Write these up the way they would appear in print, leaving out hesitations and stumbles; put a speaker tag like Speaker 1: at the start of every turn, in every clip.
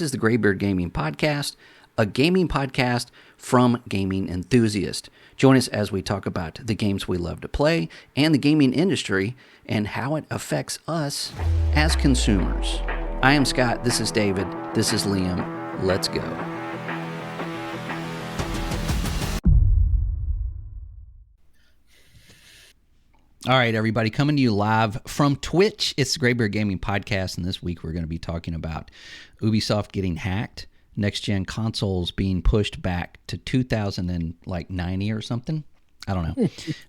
Speaker 1: This is the Graybeard Gaming Podcast, a gaming podcast from gaming enthusiasts. Join us as we talk about the games we love to play and the gaming industry and how it affects us as consumers. I am Scott. This is David. This is Liam. Let's go. All right, everybody, coming to you live from Twitch. It's the Graybeard Gaming Podcast, and this week we're going to be talking about Ubisoft getting hacked, next-gen consoles being pushed back to 2090 or something. I don't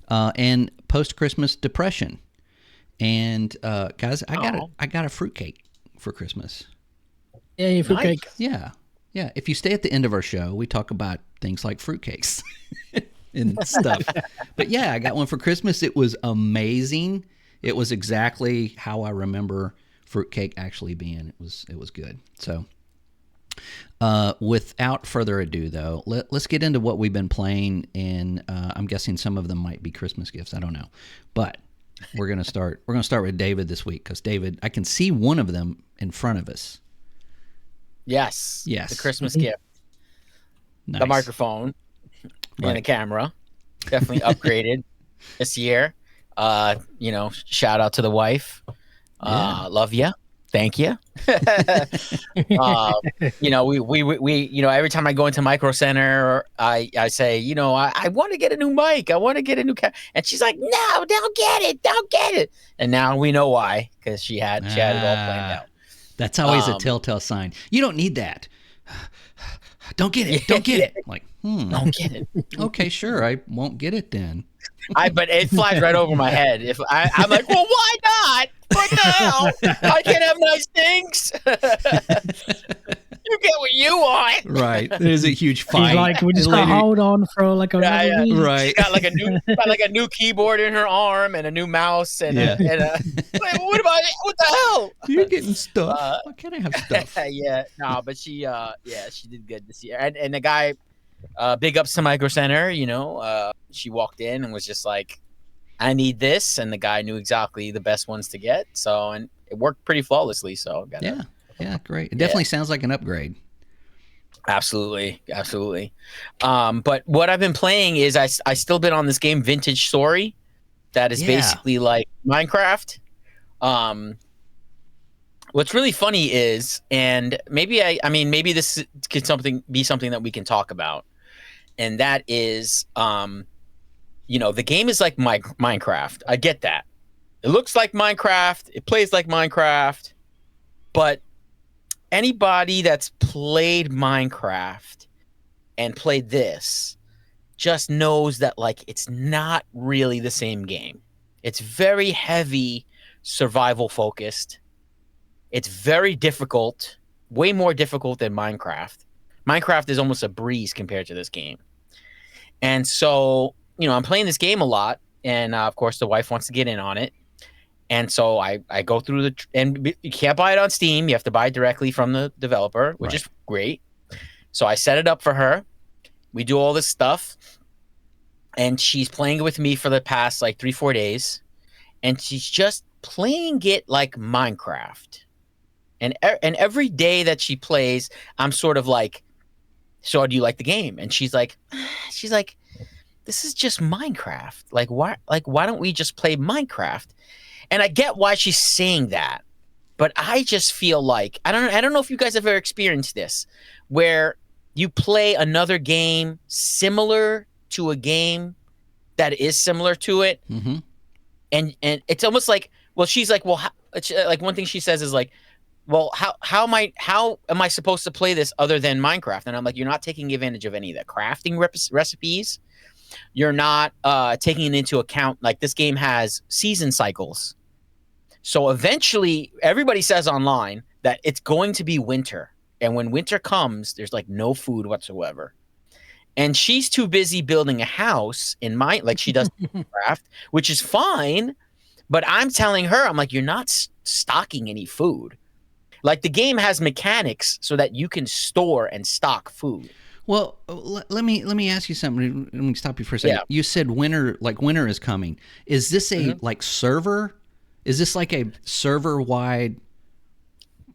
Speaker 1: know. And post-Christmas depression. And guys, I got a fruitcake for Christmas.
Speaker 2: Yay, fruitcake.
Speaker 1: Nice. Yeah. If you stay at the end of our show, we talk about things like fruitcakes. And stuff. But yeah, I got one for Christmas. It was amazing. It was exactly how I remember fruitcake actually being. It was good. So without further ado, though, let's get into what we've been playing. And I'm guessing some of them might be Christmas gifts. I don't know. But we're gonna start with David this week, because David, I can see one of them in front of us.
Speaker 3: Yes. The Christmas gift.
Speaker 1: Nice.
Speaker 3: The microphone.
Speaker 1: Right.
Speaker 3: And the camera, definitely upgraded this year. Shout out to the wife. Love you. Thank you. We every time I go into Micro Center, I say, I want to get a new mic. I want to get a new camera. And she's like, no, don't get it. And now we know why, because she had it all planned out.
Speaker 1: That's always a telltale sign. You don't need that. Don't get it. Don't get it. Like,
Speaker 3: don't get it.
Speaker 1: Okay, sure. I won't get it then.
Speaker 3: But it flies right over my head. If I'm like, well, why not? What the hell? I can't have nice things. You get what you want.
Speaker 1: Right. There's a huge fight.
Speaker 2: She's like, we just gotta hold on for like another week.
Speaker 1: Right.
Speaker 3: She's got like a new keyboard in her arm and a new mouse and wait, what about it? What the hell?
Speaker 1: You're getting stuff. Why can't I have stuff?
Speaker 3: But she did good this year. And the guy, big ups to Micro Center, she walked in and was just like, I need this, and the guy knew exactly the best ones to get. So, and it worked pretty flawlessly. So,
Speaker 1: yeah, great. It definitely sounds like an upgrade.
Speaker 3: Absolutely. But what I've been playing is I still been on this game, Vintage Story, that is basically like Minecraft. What's really funny is, and maybe maybe this could be something that we can talk about, and that is, the game is like Minecraft. I get that. It looks like Minecraft. It plays like Minecraft. But anybody that's played Minecraft and played this just knows that, like, it's not really the same game. It's very heavy survival focused. It's very difficult, way more difficult than Minecraft. Minecraft is almost a breeze compared to this game. And so, I'm playing this game a lot, and of course the wife wants to get in on it. And so I go through and you can't buy it on Steam. You have to buy it directly from the developer, which is great. So I set it up for her. We do all this stuff, and she's playing it with me for the past like 3-4 days, and she's just playing it like Minecraft. And every day that she plays, I'm sort of like, so do you like the game? And she's like, this is just Minecraft. Like, why don't we just play Minecraft? And I get why she's saying that, but I just feel like, I don't know if you guys have ever experienced this, where you play another game similar to a game that is similar to it.
Speaker 1: Mm-hmm.
Speaker 3: And it's almost like, well, she's like, well, like one thing she says is like, well, how am I supposed to play this other than Minecraft? And I'm like, you're not taking advantage of any of the crafting recipes. You're not taking into account, like, this game has season cycles. So eventually everybody says online that it's going to be winter. And when winter comes, there's like no food whatsoever. And she's too busy building a house like she does Minecraft, which is fine. But I'm telling her, I'm like, you're not stocking any food. Like, the game has mechanics so that you can store and stock food.
Speaker 1: Well, let me ask you something. Let me stop you for a second. Yeah. You said winter is coming. Is this a like server? Is this like a server-wide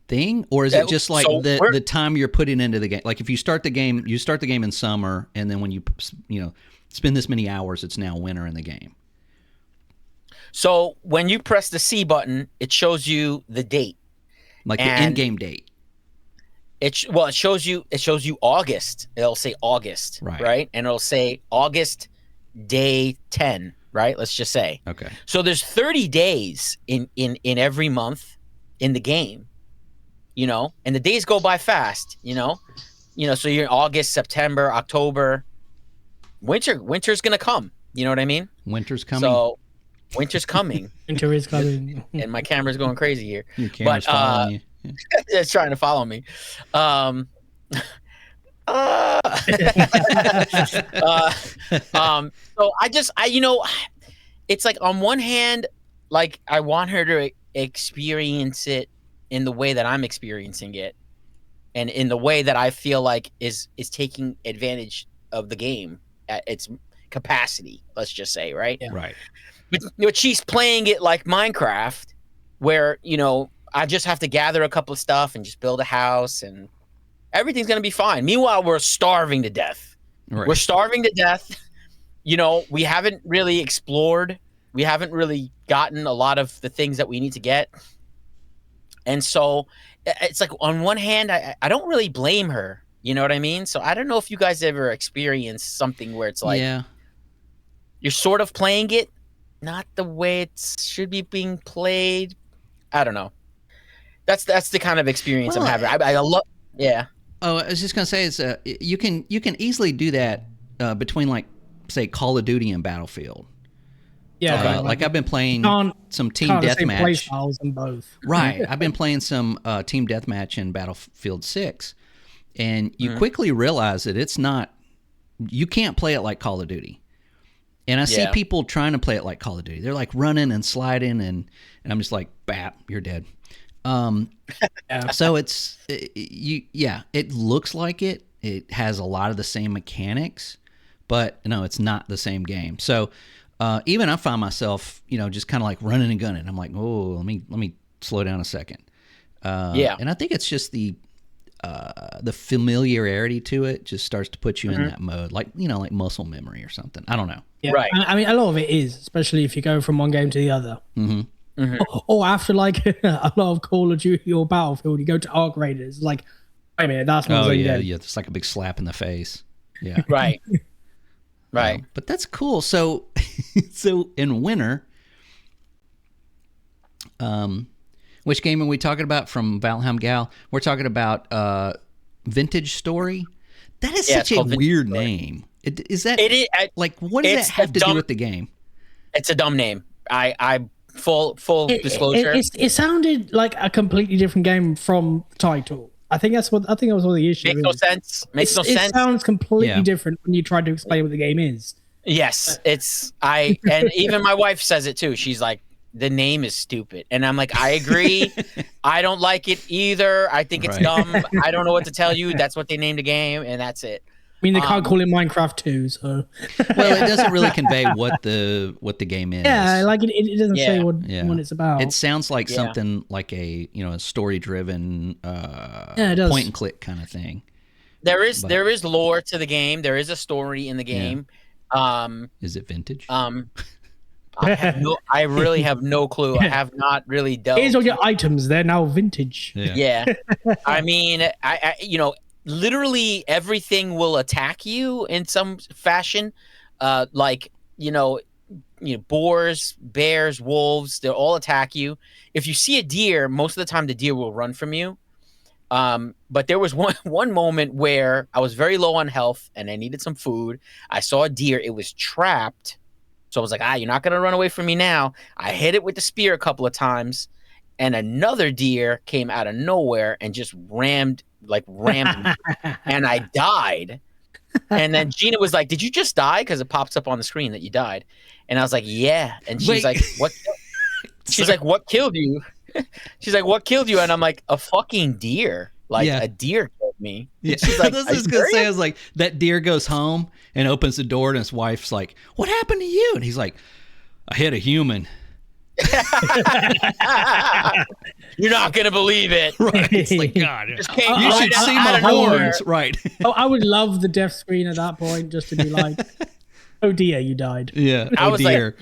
Speaker 1: thing, or is it just like
Speaker 3: So
Speaker 1: the time you're putting into the game? Like if you start the game in summer, and then when you spend this many hours, it's now winter in the game.
Speaker 3: So when you press the C button, it shows you the date,
Speaker 1: like the in-game date.
Speaker 3: It shows you August. It'll say August, right? And it'll say August day 10, right? Let's just say.
Speaker 1: Okay.
Speaker 3: So there's 30 days in every month in the game, and the days go by fast, so you're in August, September, October. Winter's gonna come. You know what I mean?
Speaker 1: Winter's coming.
Speaker 3: So winter's coming.
Speaker 2: Winter is coming.
Speaker 3: And my camera's going crazy here.
Speaker 1: Your camera's following you. Yeah.
Speaker 3: It's trying to follow me. So it's like on one hand, like I want her to experience it in the way that I'm experiencing it, and in the way that I feel like is taking advantage of the game at its capacity. Let's just say, right?
Speaker 2: Yeah.
Speaker 1: Right.
Speaker 3: But she's playing it like Minecraft, where I just have to gather a couple of stuff and just build a house, and everything's gonna be fine. Meanwhile, we're starving to death.
Speaker 1: Right.
Speaker 3: We're starving to death. We haven't really explored. We haven't really gotten a lot of the things that we need to get. And so it's like, on one hand, I don't really blame her. You know what I mean? So I don't know if you guys ever experienced something where it's like, you're sort of playing it not the way it should be being played. I don't know. That's the kind of experience I'm having. I love. Yeah.
Speaker 1: Oh, I was just gonna say, it's you can easily do that between, like, say, Call of Duty and Battlefield.
Speaker 2: Yeah.
Speaker 1: Okay. Like I've been playing some team deathmatch.
Speaker 2: Play styles in both.
Speaker 1: Right. I've been playing some team deathmatch in Battlefield 6, and you quickly realize that it's not. You can't play it like Call of Duty. And I see people trying to play it like Call of Duty. They're like running and sliding, and I'm just like, bap, you're dead. So it looks like it. It has a lot of the same mechanics, but no, it's not the same game. So even I find myself, just kind of like running and gunning. I'm like, oh, let me slow down a second. And I think it's just the familiarity to it just starts to put you in that mode, like like muscle memory or something. I don't know.
Speaker 2: Yeah.
Speaker 3: Right.
Speaker 2: I mean, a lot of it is, especially if you go from one game to the other. Or after like a lot of Call of Duty or Battlefield, you go to Arc Raiders. Like, wait a minute, that's not.
Speaker 1: Oh yeah, it's like a big slap in the face. Yeah.
Speaker 3: Right. Right.
Speaker 1: But that's cool. So, so in winter, which game are we talking about from Valheim Gal? We're talking about Vintage Story. That is such a weird name. Is that? It is. Like, what does that have to do with the game?
Speaker 3: It's a dumb name. I full disclosure.
Speaker 2: It sounded like a completely different game from the title. I think that was one of the issues.
Speaker 3: Makes no sense.
Speaker 2: It sounds completely different when you try to explain what the game is.
Speaker 3: Yes, and even my wife says it too. She's like, the name is stupid. And I'm like, I agree. I don't like it either. I think it's dumb. I don't know what to tell you. That's what they named the game, and that's it.
Speaker 2: I mean, they can't call it Minecraft 2, so.
Speaker 1: Well, it doesn't really convey what the game is.
Speaker 2: Yeah, like it doesn't say what it's about.
Speaker 1: It sounds like something like a a story-driven point and click kind of thing.
Speaker 3: There is lore to the game. There is a story in the game.
Speaker 1: Is it vintage?
Speaker 3: I really have no clue. I have not really delved.
Speaker 2: Here's all your items. They're now vintage.
Speaker 3: Yeah. I mean, I literally everything will attack you in some fashion. Like, boars, bears, wolves, they'll all attack you. If you see a deer, most of the time the deer will run from you. But there was one moment where I was very low on health and I needed some food. I saw a deer. It was trapped. So I was like, you're not going to run away from me now. I hit it with the spear a couple of times, and another deer came out of nowhere and just rammed me, and I died. And then Gina was like, did you just die? Because it pops up on the screen that you died. And I was like, yeah. And she's like, what? She's like, what killed you? She's like, what killed you? And I'm like, a fucking deer. Like, a deer killed me.
Speaker 1: Yeah.
Speaker 3: She's like,
Speaker 1: I was going to say, I was like, that deer goes home and opens the door, and his wife's like, what happened to you? And he's like, I hit a human.
Speaker 3: You're not gonna believe it.
Speaker 1: Right. It's like, God,
Speaker 3: Just came
Speaker 1: you
Speaker 3: right
Speaker 1: should
Speaker 3: out-
Speaker 1: see
Speaker 3: out
Speaker 1: my
Speaker 3: of nowhere.
Speaker 1: horns. Right.
Speaker 2: Oh, I would love the death screen at that point, just to be like, "Oh dear, you died."
Speaker 1: Yeah.
Speaker 3: I
Speaker 1: Oh,
Speaker 3: was
Speaker 1: dear.
Speaker 3: like,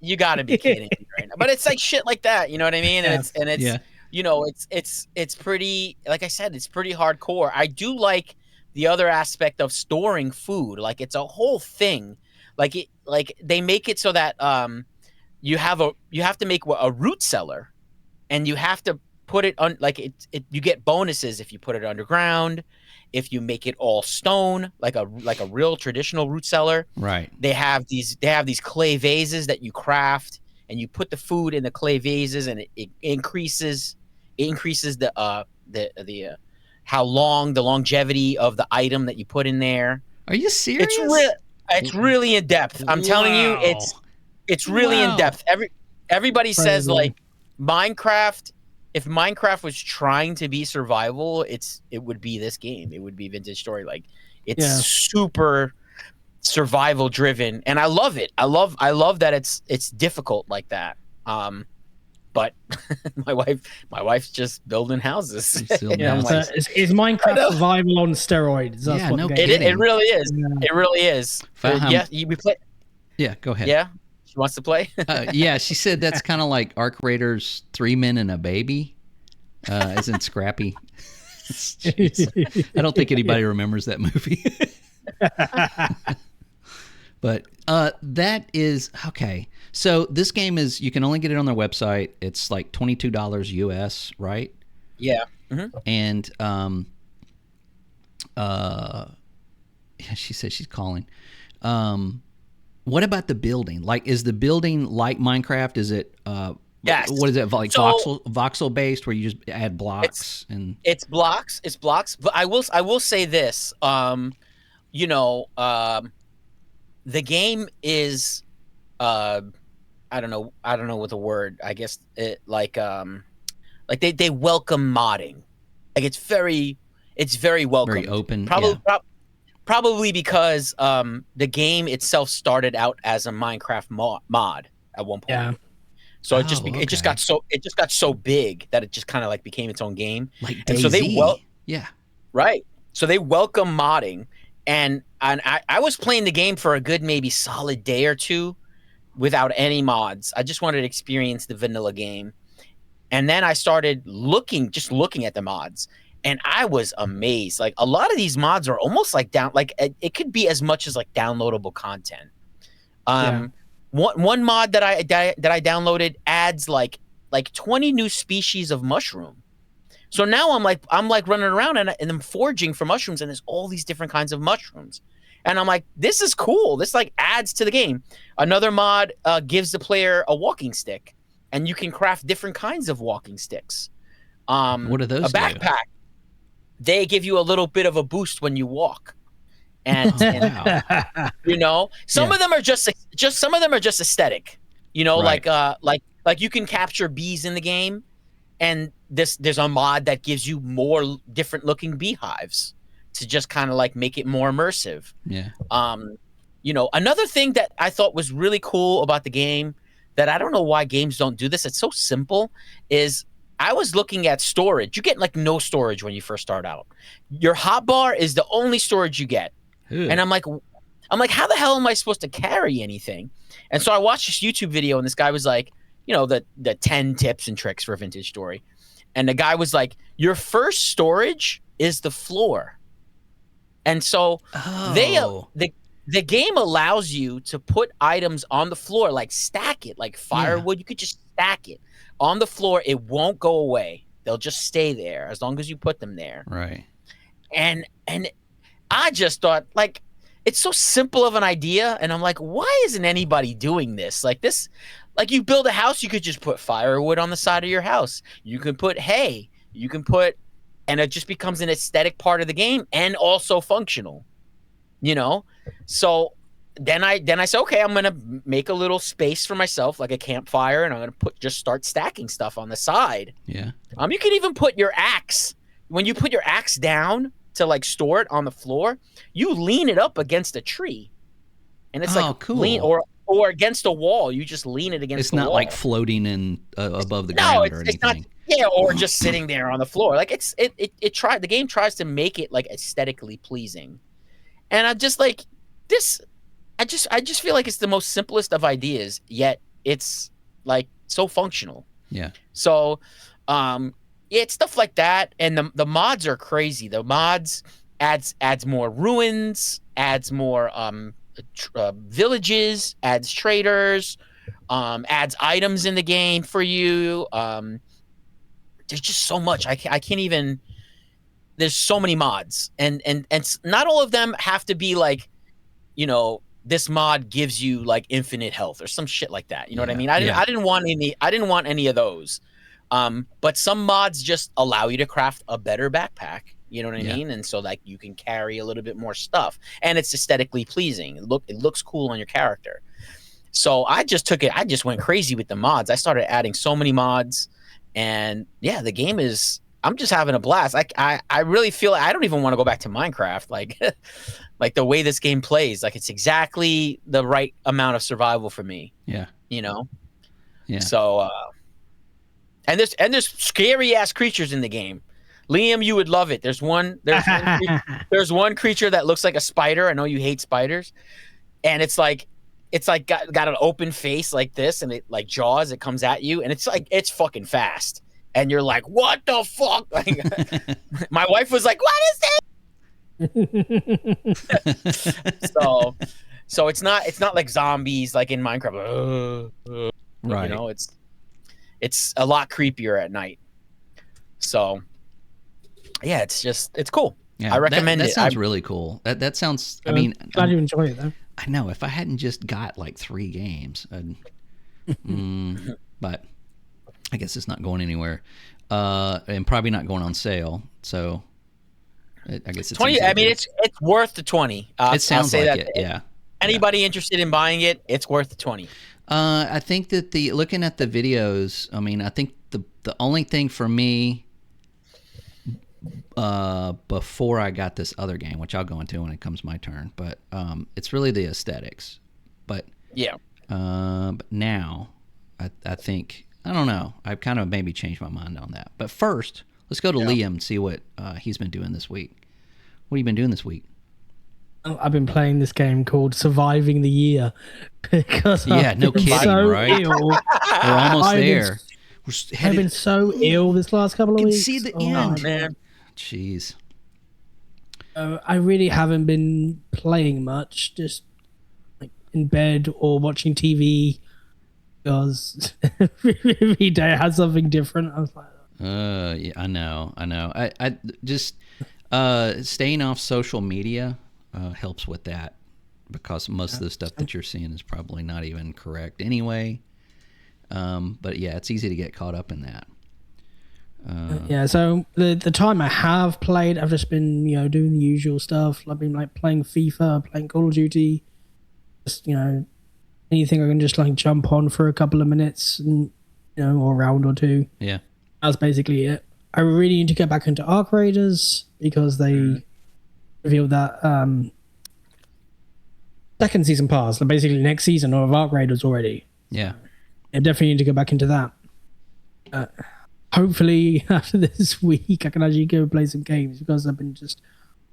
Speaker 3: you gotta be kidding me right now. But it's like shit like that, you know what I mean? And it's
Speaker 1: Yeah.
Speaker 3: you know, it's pretty, like I said, it's pretty hardcore. I do like the other aspect of storing food. Like it's a whole thing. Like they make it so that you have to make a root cellar, and you have to put it on, like you get bonuses if you put it underground, if you make it all stone, like a real traditional root cellar.
Speaker 1: Right.
Speaker 3: They have these clay vases that you craft, and you put the food in the clay vases, and it increases the how long, the longevity of the item that you put in there.
Speaker 1: Are you serious?
Speaker 3: It's really in depth. I'm telling you, it's really in depth. Everybody says
Speaker 2: Crazy.
Speaker 3: like Minecraft. If Minecraft was trying to be survival, it would be this game. It would be Vintage Story. Like it's super survival driven, and I love it. I love that it's difficult like that. But my wife's just building houses.
Speaker 1: Still
Speaker 3: And I'm
Speaker 1: now.
Speaker 3: like,
Speaker 2: So is Minecraft survival on steroids? That's
Speaker 1: Yeah,
Speaker 2: what
Speaker 1: no
Speaker 2: the game
Speaker 1: kidding.
Speaker 3: it really is.
Speaker 2: Yeah.
Speaker 3: It really is. We play.
Speaker 1: Yeah. Go ahead.
Speaker 3: Yeah, she wants to play.
Speaker 1: Yeah. She said that's kind of like Arc Raiders 3 Men and a Baby, as in Scrappy. Jeez. I don't think anybody remembers that movie. But that is okay. So this game is, you can only get it on their website. It's like $22 US, right?
Speaker 3: Yeah. Mm-hmm.
Speaker 1: And yeah, she says she's calling. What about the building? Like, is the building like Minecraft? Is it
Speaker 3: Yes.
Speaker 1: what is it, like
Speaker 3: So-
Speaker 1: voxel based, where you just add blocks and
Speaker 3: It's blocks. But I will say this. The game is I don't know what the word, I guess it like they welcome modding. Like it's very welcome.
Speaker 1: very open?
Speaker 3: Probably because the game itself started out as a Minecraft mod at one point.
Speaker 2: Yeah.
Speaker 3: So it just
Speaker 1: Oh,
Speaker 3: it just
Speaker 1: okay.
Speaker 3: got so big that it just kind of like became its own game.
Speaker 1: Like
Speaker 3: And so
Speaker 1: DayZ. Yeah.
Speaker 3: Right. So they welcome modding, and I was playing the game for a good maybe solid day or two without any mods. I just wanted to experience the vanilla game. And then I started looking at the mods, and I was amazed. Like a lot of these mods are almost like it could be as much as like downloadable content. One mod that I downloaded adds like 20 new species of mushroom. So now I'm like running around and I'm foraging for mushrooms, and there's all these different kinds of mushrooms. And I'm like, this is cool. This like adds to the game. Another mod gives the player a walking stick, and you can craft different kinds of walking sticks.
Speaker 1: What do those
Speaker 3: A backpack. They give you a little bit of a boost when you walk. And,
Speaker 1: Wow.
Speaker 3: some of them are just aesthetic.
Speaker 1: Right.
Speaker 3: Like you can capture bees in the game, and there's a mod that gives you more different looking beehives to just kind of like make it more immersive.
Speaker 1: Yeah.
Speaker 3: Another thing that I thought was really cool about the game that I don't know why games don't do this, it's so simple, is I was looking at storage. You get like no storage when you first start out. Your hotbar is the only storage you get.
Speaker 1: Ew.
Speaker 3: And I'm like, how the hell am I supposed to carry anything? And so I watched this YouTube video, and this guy was like, the 10 tips and tricks for a vintage story. And the guy was like, your first storage is the floor. And so the game allows you to put items on the floor, like stack it, like firewood. You could just stack it on the floor. It won't go away. They'll just stay there as long as you put them there.
Speaker 1: Right.
Speaker 3: And I just thought, like, it's so simple of an idea, and I'm like, why isn't anybody doing this? Like this, like you build a house, you could just put firewood on the side of your house. You can put hay. You can put, and it just becomes an aesthetic part of the game and also functional. So then I said, okay, I'm gonna make a little space for myself, like a campfire, and I'm gonna just start stacking stuff on the side.
Speaker 1: Yeah.
Speaker 3: You can even put your axe, when you put your axe down to like store it on the floor, you lean it up against a tree, and it's
Speaker 1: Oh,
Speaker 3: like
Speaker 1: cool.
Speaker 3: or against a wall. You just lean it against.
Speaker 1: It's
Speaker 3: the
Speaker 1: not
Speaker 3: wall.
Speaker 1: like floating in above the
Speaker 3: No,
Speaker 1: ground
Speaker 3: it's,
Speaker 1: or
Speaker 3: it's not.
Speaker 1: anything.
Speaker 3: Yeah, or just sitting there on the floor. Like the game tries to make it like aesthetically pleasing, and I just like this. I just feel like it's the most simplest of ideas, yet it's like so functional.
Speaker 1: Yeah.
Speaker 3: So, yeah, it's stuff like that, and the mods are crazy. The mods adds more ruins, adds more villages, adds traders, adds items in the game for you. There's just so much. I can't even. There's so many mods, and not all of them have to be like, this mod gives you like infinite health or some shit like that. You know what I mean? I didn't want any of those. But some mods just allow you to craft a better backpack. You know what I mean? And so like you can carry a little bit more stuff, and it's aesthetically pleasing. It looks cool on your character. So I just went crazy with the mods. I started adding so many mods, and yeah, the game is. I'm just having a blast. I really feel I don't even want to go back to Minecraft. Like, like the way this game plays, like it's exactly the right amount of survival for me.
Speaker 1: Yeah.
Speaker 3: Yeah. So, and there's scary ass creatures in the game. Liam, you would love it. There's one creature that looks like a spider. I know you hate spiders, and it's like got an open face like this, and it like jaws. It comes at you, and it's fucking fast. And you're like, what the fuck? Like, my wife was like, what is this? So it's not like zombies like in Minecraft.
Speaker 1: Right.
Speaker 3: It's a lot creepier at night. So yeah, it's cool.
Speaker 1: Yeah,
Speaker 3: I recommend it.
Speaker 1: That sounds really cool. That sounds. I mean,
Speaker 2: glad you enjoy it though.
Speaker 1: I know. If I hadn't just got like 3 games, but I guess it's not going anywhere, and probably not going on sale. So I guess it's
Speaker 3: 20. I mean, it's worth the 20.
Speaker 1: It sounds like it. Yeah.
Speaker 3: Anybody interested in buying it? It's worth the 20.
Speaker 1: I think that looking at the videos, I mean, I think the only thing for me before I got this other game, which I'll go into when it comes my turn, but it's really the aesthetics. But
Speaker 3: yeah.
Speaker 1: But now I think. I don't know. I've kind of maybe changed my mind on that. But first, let's go to Liam and see what he's been doing this week. What have you been doing this week?
Speaker 2: I've been playing this game called Surviving the Year because
Speaker 1: no kidding,
Speaker 2: so
Speaker 1: right?
Speaker 2: Ill.
Speaker 1: We're almost there.
Speaker 2: I've been so ill this last couple of weeks.
Speaker 1: See the end,
Speaker 3: man.
Speaker 1: Jeez.
Speaker 2: I really haven't been playing much. Just like in bed or watching TV. Because every day I had something different. I was like,
Speaker 1: yeah, I know. I just staying off social media helps with that, because most of the stuff that you're seeing is probably not even correct anyway. But yeah, it's easy to get caught up in that.
Speaker 2: Yeah. So the time I have played, I've just been doing the usual stuff. I've been like playing FIFA, playing Call of Duty, just anything I can just like jump on for a couple of minutes and or a round or two.
Speaker 1: Yeah.
Speaker 2: That's basically it. I really need to get back into Arc Raiders because they revealed that second season pass, basically next season of Arc Raiders already.
Speaker 1: Yeah.
Speaker 2: I definitely need to go back into that. Hopefully after this week I can actually go play some games because I've been just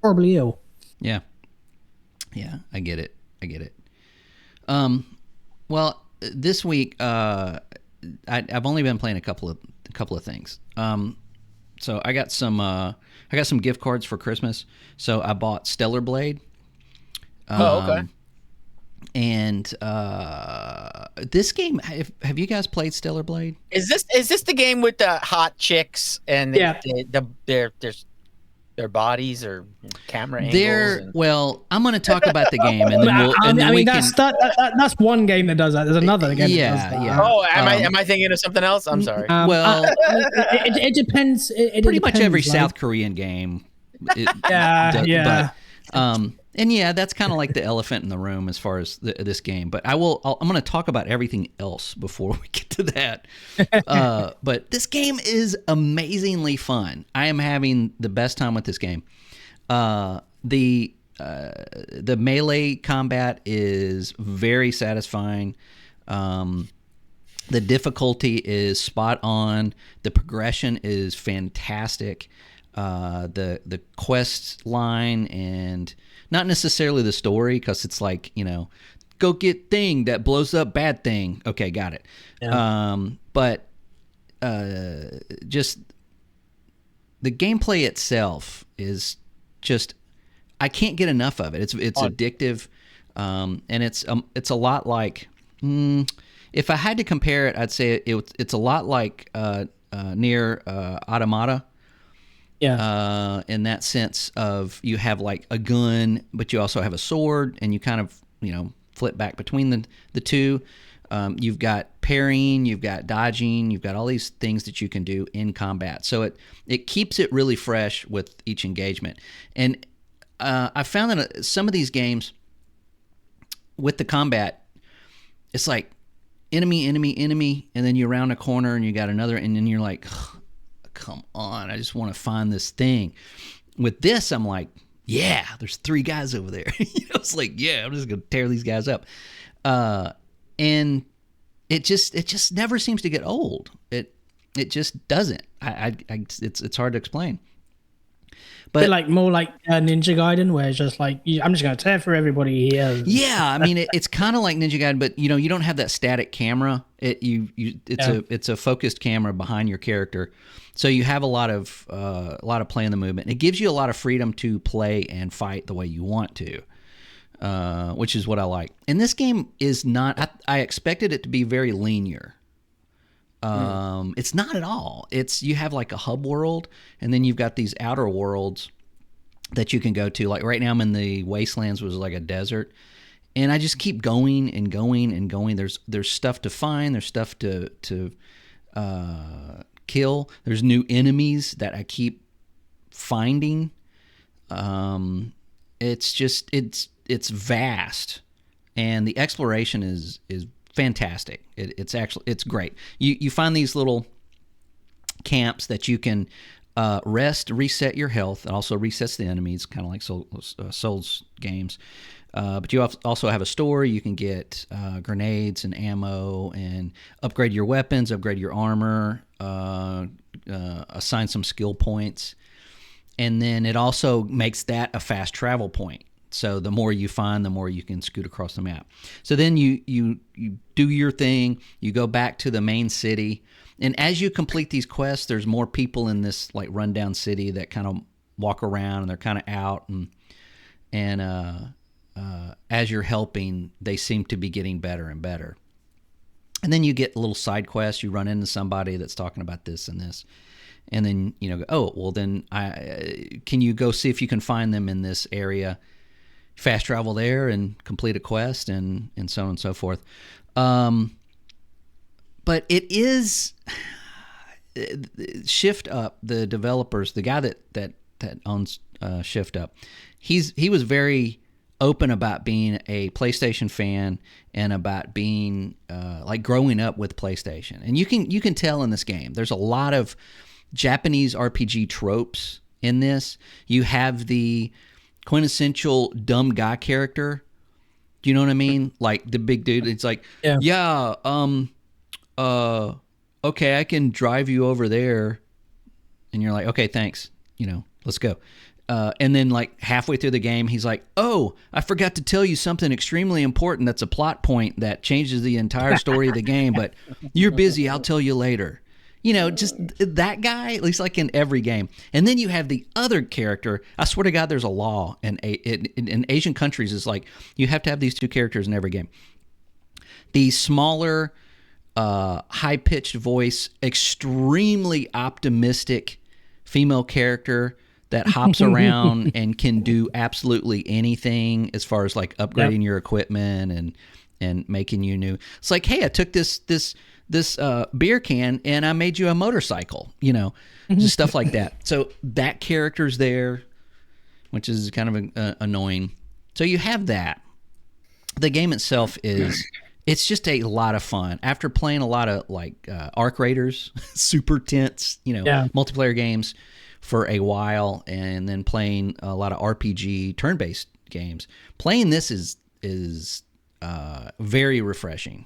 Speaker 2: horribly ill.
Speaker 1: Yeah. Yeah, I get it. Well, this week I've only been playing a couple of things. So I got some gift cards for Christmas. So I bought Stellar Blade.
Speaker 3: Okay.
Speaker 1: And this game, have you guys played Stellar Blade?
Speaker 3: Is this the game with the hot chicks and their bodies or camera angles?
Speaker 1: Well, I'm going to talk about the game, and then
Speaker 2: that's one game that does that. There's another game.
Speaker 1: Yeah,
Speaker 2: that does that.
Speaker 1: yeah.
Speaker 3: Oh, am I thinking of something else? I'm sorry.
Speaker 2: It depends.
Speaker 1: Pretty much every South Korean game.
Speaker 2: Yeah.
Speaker 1: But, and yeah, that's kind of like the elephant in the room as far as this game. But I'm going to talk about everything else before we get to that. But this game is amazingly fun. I am having the best time with this game. The the melee combat is very satisfying. The difficulty is spot on. The progression is fantastic. The quest line, and not necessarily the story, because it's like, go get thing that blows up bad thing. Okay, got it. Yeah. But just the gameplay itself is just, I can't get enough of it. It's addictive, and it's a lot like. If I had to compare it, I'd say it's a lot like Nier Automata.
Speaker 2: Yeah.
Speaker 1: In that sense of, you have like a gun, but you also have a sword, and you kind of flip back between the two. You've got parrying, you've got dodging, you've got all these things that you can do in combat. So it keeps it really fresh with each engagement. And I found that some of these games with the combat, it's like enemy, and then you're around a corner and you got another, and then you're like, come on, I just want to find this thing. With this, I'm like, yeah, there's 3 guys over there. It's like, yeah, I'm just gonna tear these guys up. And it just never seems to get old. It just doesn't. It's hard to explain. But
Speaker 2: like more like Ninja Gaiden, where it's just like, I'm just going to tear for everybody here.
Speaker 1: Yeah, I mean, it's kind of like Ninja Gaiden, but you don't have that static camera. It's a focused camera behind your character, so you have a lot of play in the movement. It gives you a lot of freedom to play and fight the way you want to, which is what I like. And this game is not. I expected it to be very linear. It's not at all. You have like a hub world, and then you've got these outer worlds that you can go to. Like right now I'm in the Wastelands, which is like a desert, and I just keep going and going and going. There's stuff to find. There's stuff to kill. There's new enemies that I keep finding. It's vast, and the exploration is fantastic. It's great. You find these little camps that you can reset your health. It also resets the enemies, kind of like Souls games. But you also have a store. You can get grenades and ammo, and upgrade your weapons, upgrade your armor, assign some skill points, and then it also makes that a fast travel point. So the more you find, the more you can scoot across the map. So then you do your thing. You go back to the main city, and as you complete these quests, there's more people in this like rundown city that kind of walk around, and they're kind of out, and as you're helping, they seem to be getting better and better. And then you get little side quests. You run into somebody that's talking about this and this, and then oh well, then can you go see if you can find them in this area? Fast travel there and complete a quest, and so on and so forth. But it is Shift Up, the developers, the guy that owns Shift Up. He was very open about being a PlayStation fan and about being like growing up with PlayStation. And you can tell in this game, there's a lot of Japanese RPG tropes in this. You have the quintessential dumb guy character. Do you know what I mean? Like the big dude. It's like, okay, I can drive you over there. And you're like, okay, thanks. Let's go. And then like halfway through the game, he's like, oh, I forgot to tell you something extremely important. That's a plot point that changes the entire story of the game, but you're busy. I'll tell you later. Just that guy, at least like in every game. And then you have the other character. I swear to God, there's a law in Asian countries. It's like you have to have these two characters in every game. The smaller, high-pitched voice, extremely optimistic female character that hops around and can do absolutely anything as far as like upgrading your equipment and making you new. It's like, hey, I took this beer can and I made you a motorcycle, just stuff like that. So that character's there, which is kind of annoying. So you have that. The game itself it's just a lot of fun. After playing a lot of like Arc Raiders, super tense, multiplayer games, for a while, and then playing a lot of RPG turn-based games. Playing this is very refreshing.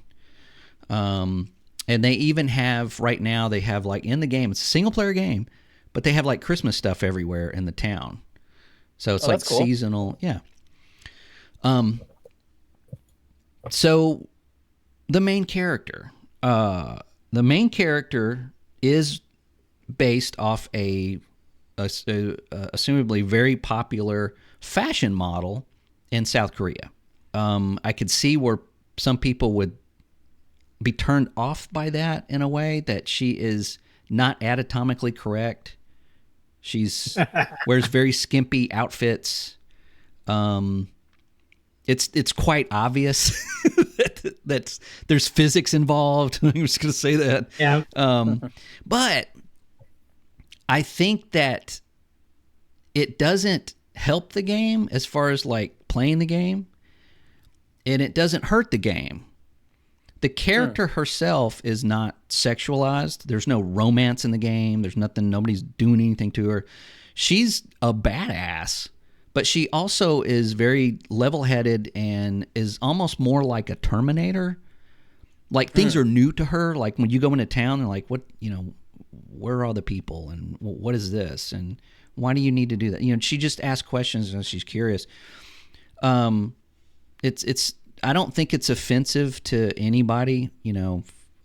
Speaker 1: And they even have right now, they have like in the game, it's a single player game, but they have like Christmas stuff everywhere in the town. So it's like cool. Seasonal. Yeah. So the main character is based off a assumably very popular fashion model in South Korea. I could see where some people would be turned off by that in a way, that she is not anatomically correct. She's wears very skimpy outfits. It's quite obvious that there's physics involved. I'm just going to say that.
Speaker 2: Yeah.
Speaker 1: But I think that it doesn't help the game as far as like playing the game, and it doesn't hurt the game. The character herself is not sexualized. There's no romance in the game. There's nothing. Nobody's doing anything to her. She's a badass, but she also is very level-headed and is almost more like a Terminator. Like things are new to her. Like when you go into town and like, what, where are all the people and what is this and why do you need to do that? She just asks questions and she's curious. It's. I don't think it's offensive to anybody,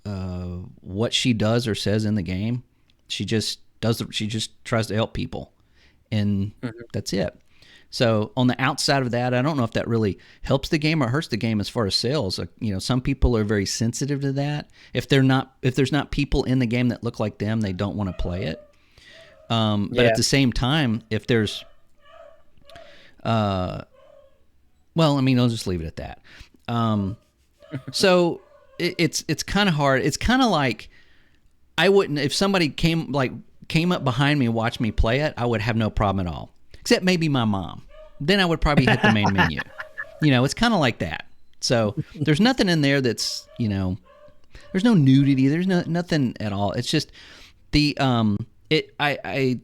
Speaker 1: what she does or says in the game. She just tries to help people, and that's it. So on the outside of that, I don't know if that really helps the game or hurts the game as far as sales. Some people are very sensitive to that. If there's not people in the game that look like them, they don't want to play it. But at the same time, if there's well, I'll just leave it at that. So it's kind of hard. It's kind of like I wouldn't, if somebody came up behind me and watched me play it, I would have no problem at all. Except maybe my mom. Then I would probably hit the main menu. It's kind of like that. So there's nothing in there that's, there's no nudity. There's nothing at all. It's just the I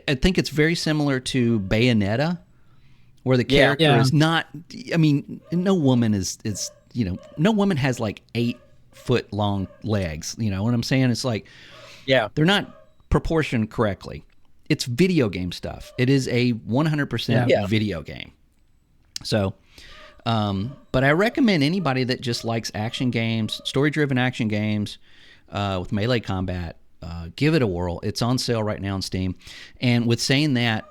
Speaker 1: think it's very similar to Bayonetta, where the character is not. No woman is no woman has like 8-foot long legs. You know what I'm saying? It's like they're not proportioned correctly. It's video game stuff. It is a 100% video game. So, but I recommend anybody that just likes action games, story-driven action games with melee combat, give it a whirl. It's on sale right now on Steam. And with saying that,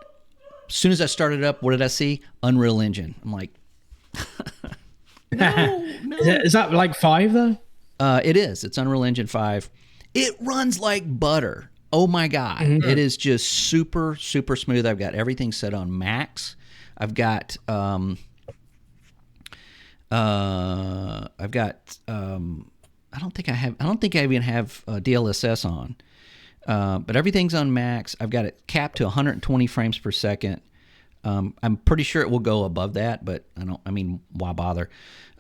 Speaker 1: as soon as I started up, what did I see? Unreal Engine. I'm like, no.
Speaker 2: Is that like 5 though?
Speaker 1: It is. It's Unreal Engine 5. It runs like butter. Oh my God. Mm-hmm. It is just super, super smooth. I've got everything set on max. I've got I don't think I even have DLSS on. But everything's on max. I've got it capped to 120 frames per second. I'm pretty sure it will go above that, but why bother?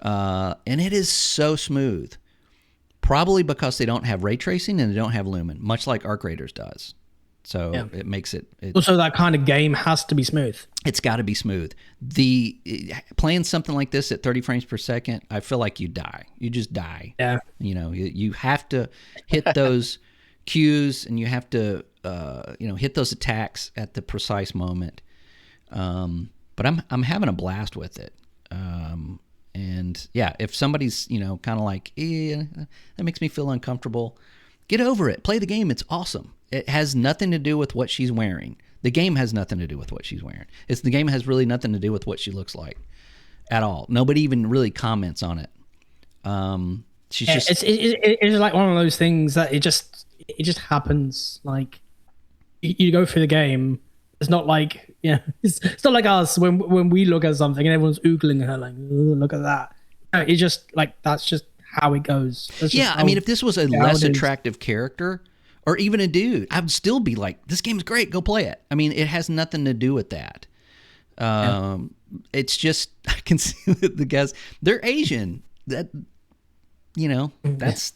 Speaker 1: And it is so smooth. Probably because they don't have ray tracing and they don't have lumen, much like Arc Raiders does. So it makes it
Speaker 2: also, that kind of game has to be smooth. It's
Speaker 1: got to be smooth. Playing something like this at 30 frames per second, I feel like you die. You just die.
Speaker 2: Yeah.
Speaker 1: You have to hit those cues and you have to hit those attacks at the precise moment. But I'm having a blast with it. And if somebody's, kind of like, that makes me feel uncomfortable, get over it. Play the game. It's awesome. It has nothing to do with what she's wearing. The game has nothing to do with what she's wearing. The game has really nothing to do with what she looks like at all. Nobody even really comments on it. She's just.
Speaker 2: It's like one of those things that it just happens. Like you go through the game. It's not like it's not like us when we look at something and everyone's oogling her like, look at that. No, it's just like that's just how it goes.
Speaker 1: If this was a less attractive character or even a dude, I'd still be like, this game's great, go play it. It has nothing to do with that. It's just I can see the guys, they're Asian. That that's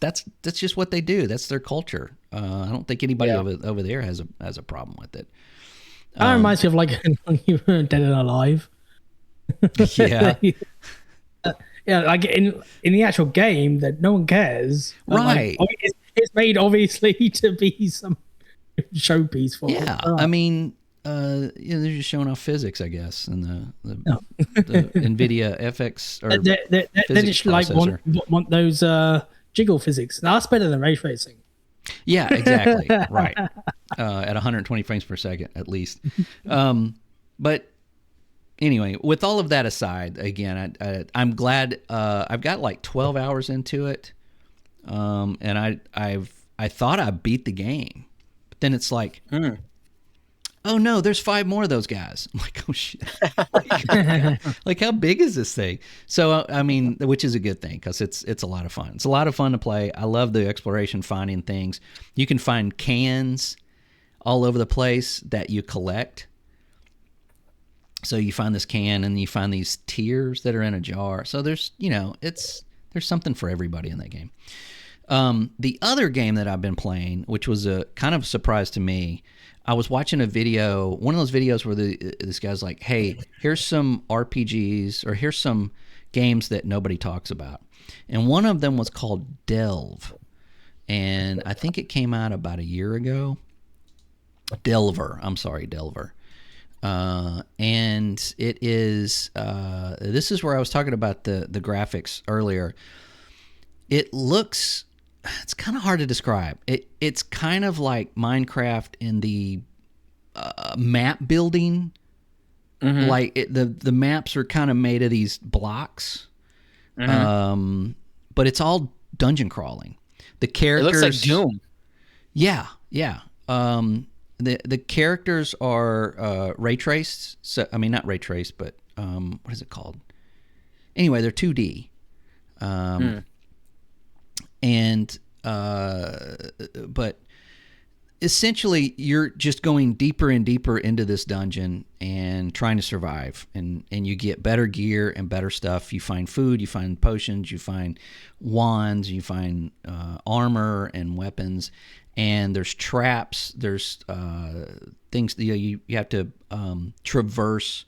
Speaker 1: just what they do. That's their culture. I don't think anybody over there has a problem with it.
Speaker 2: That reminds me of like when you were Dead and Alive.
Speaker 1: Yeah.
Speaker 2: Yeah, like in the actual game that no one cares.
Speaker 1: Right.
Speaker 2: Like, it's made obviously to be some showpiece for.
Speaker 1: Yeah. I mean, they're just showing off physics, I guess, and the NVIDIA FX or
Speaker 2: they just like want those jiggle physics. Now, that's better than ray tracing.
Speaker 1: Yeah, exactly. Right. At 120 frames per second, at least. But anyway, with all of that aside, again, I'm glad I've got like 12 hours into it, and I thought I beat the game, but then it's like, oh no, there's 5 more of those guys. I'm like, oh shit, like how big is this thing? So I mean, which is a good thing because it's a lot of fun. It's a lot of fun to play. I love the exploration, finding things. You can find cans all over the place that you collect. So you find this can and you find these tears that are in a jar. So there's there's something for everybody in that game. The other game that I've been playing, which was a kind of a surprise to me, I was watching a video, one of those videos where this guy's like, hey, here's some RPGs or here's some games that nobody talks about. And one of them was called Delve. And I think it came out about a year ago. Delver. And it is, this is where I was talking about the graphics earlier. It looks, it's kind of hard to describe. It's kind of like Minecraft in the map building. Mm-hmm. Like the maps are kind of made of these blocks, but it's all dungeon crawling. The characters,
Speaker 3: it looks like Doom.
Speaker 1: Yeah. The characters are ray traced. So I mean, not ray traced, but what is it called? Anyway, they're 2D. And but essentially you're just going deeper and deeper into this dungeon and trying to survive, and you get better gear and better stuff. You find food, you find potions, you find wands, you find armor and weapons, and there's traps, there's things that you have to traverse,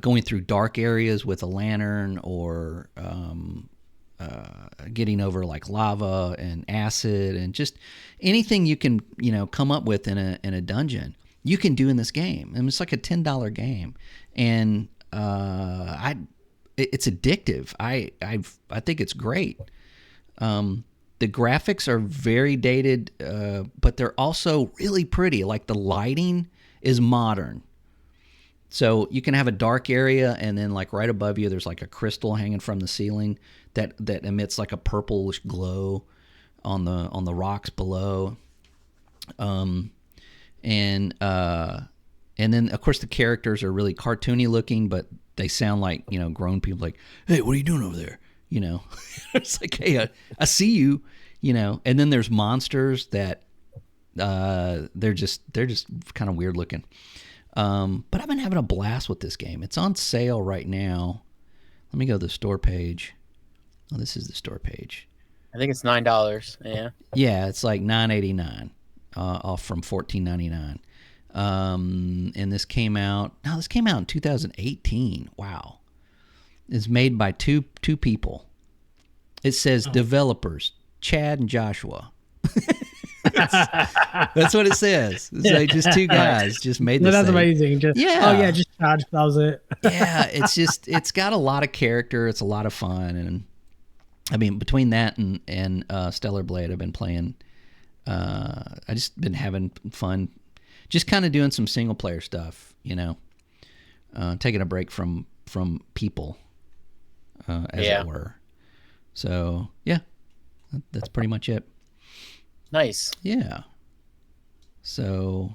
Speaker 1: going through dark areas with a lantern, or getting over like lava and acid, and just anything you can come up with in a dungeon you can do in this game. And it's like a $10 game, and it's addictive. I think it's great. The graphics are very dated, but they're also really pretty. Like the lighting is modern. So you can have a dark area, and then like right above you, there's like a crystal hanging from the ceiling that emits like a purplish glow on the rocks below. And then of course the characters are really cartoony looking, but they sound like grown people. Like, hey, what are you doing over there? It's like, hey, I see you. And then there's monsters that they're just kind of weird looking. But I've been having a blast with this game. It's on sale right now. Let me go to the store page. Oh, this is the store page.
Speaker 3: I think it's $9. Yeah.
Speaker 1: Yeah, it's like $9.89 off from $14.99. And this came out in 2018. Wow. It's made by two people. It says developers, Chad and Joshua. That's what it says. It's like just two guys just made this.
Speaker 2: That's
Speaker 1: thing.
Speaker 2: amazing. Just Chad. That was it.
Speaker 1: Yeah, it's got a lot of character. It's a lot of fun, and I mean between that and Stellar Blade, I've been playing. I just been having fun, just kind of doing some single player stuff. Taking a break from people, as it were. So yeah, that's pretty much it.
Speaker 3: Nice.
Speaker 1: Yeah. So,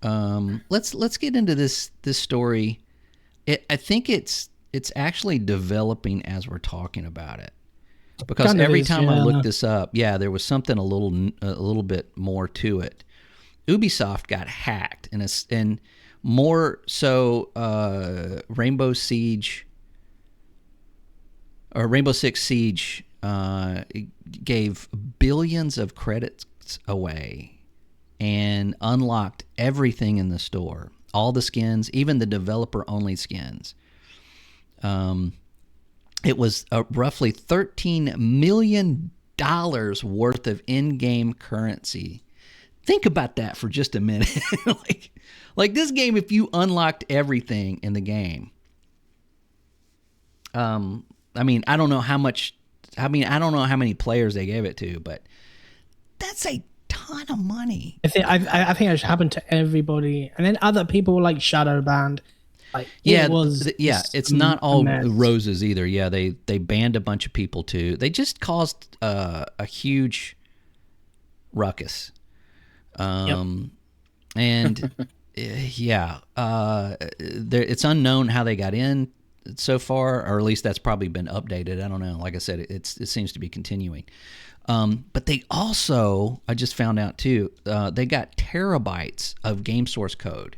Speaker 1: let's get into this story. I think it's actually developing as we're talking about it, because every time I look this up, there was something a little bit more to it. Ubisoft got hacked, and more so, Rainbow Six Siege gave billions of credits gifts away and unlocked everything in the store, all the skins, even the developer-only skins. It was roughly $13 million worth of in-game currency. Think about that for just a minute. like this game, if you unlocked everything in the game, I mean, I don't know how much. I mean, I don't know how many players they gave it to, but that's a ton of money.
Speaker 2: I think it happened to everybody, and then other people were like shadow banned. Like,
Speaker 1: it's not all roses either. Yeah, they banned a bunch of people too. They just caused a huge ruckus. And it's unknown how they got in so far, or at least that's probably been updated. I don't know. Like I said, it seems to be continuing. But they also, I just found out too, they got terabytes of game source code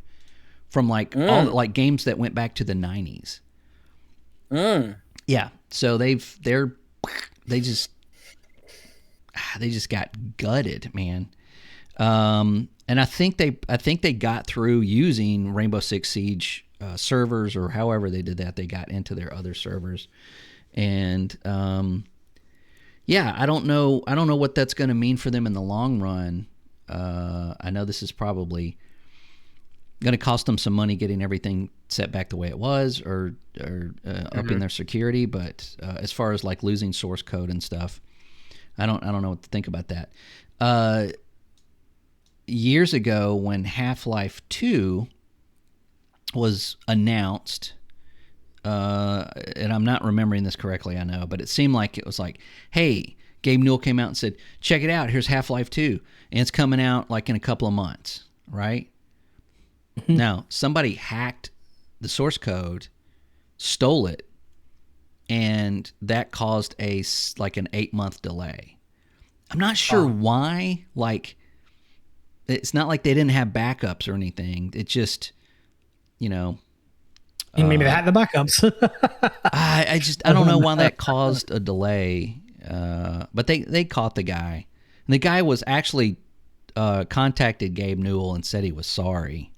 Speaker 1: from all like games that went back to the 90s. Yeah. So they just got gutted, man. And I think they got through using Rainbow Six Siege servers, or however they did that. They got into their other servers, and I don't know what that's going to mean for them in the long run. I know this is probably going to cost them some money getting everything set back the way it was, or upping their security. But as far as like losing source code and stuff, I don't know what to think about that. Years ago, when Half-Life 2 was announced, and I'm not remembering this correctly, I know, but it seemed like it was like, hey, Gabe Newell came out and said, check it out, here's Half-Life 2, and it's coming out like in a couple of months, right? Mm-hmm. Now, somebody hacked the source code, stole it, and that caused an 8-month delay. I'm not sure why, like, it's not like they didn't have backups or anything. It just,
Speaker 2: maybe they had the backups.
Speaker 1: I don't know why that caused a delay. But they caught the guy. And the guy was actually contacted Gabe Newell and said he was sorry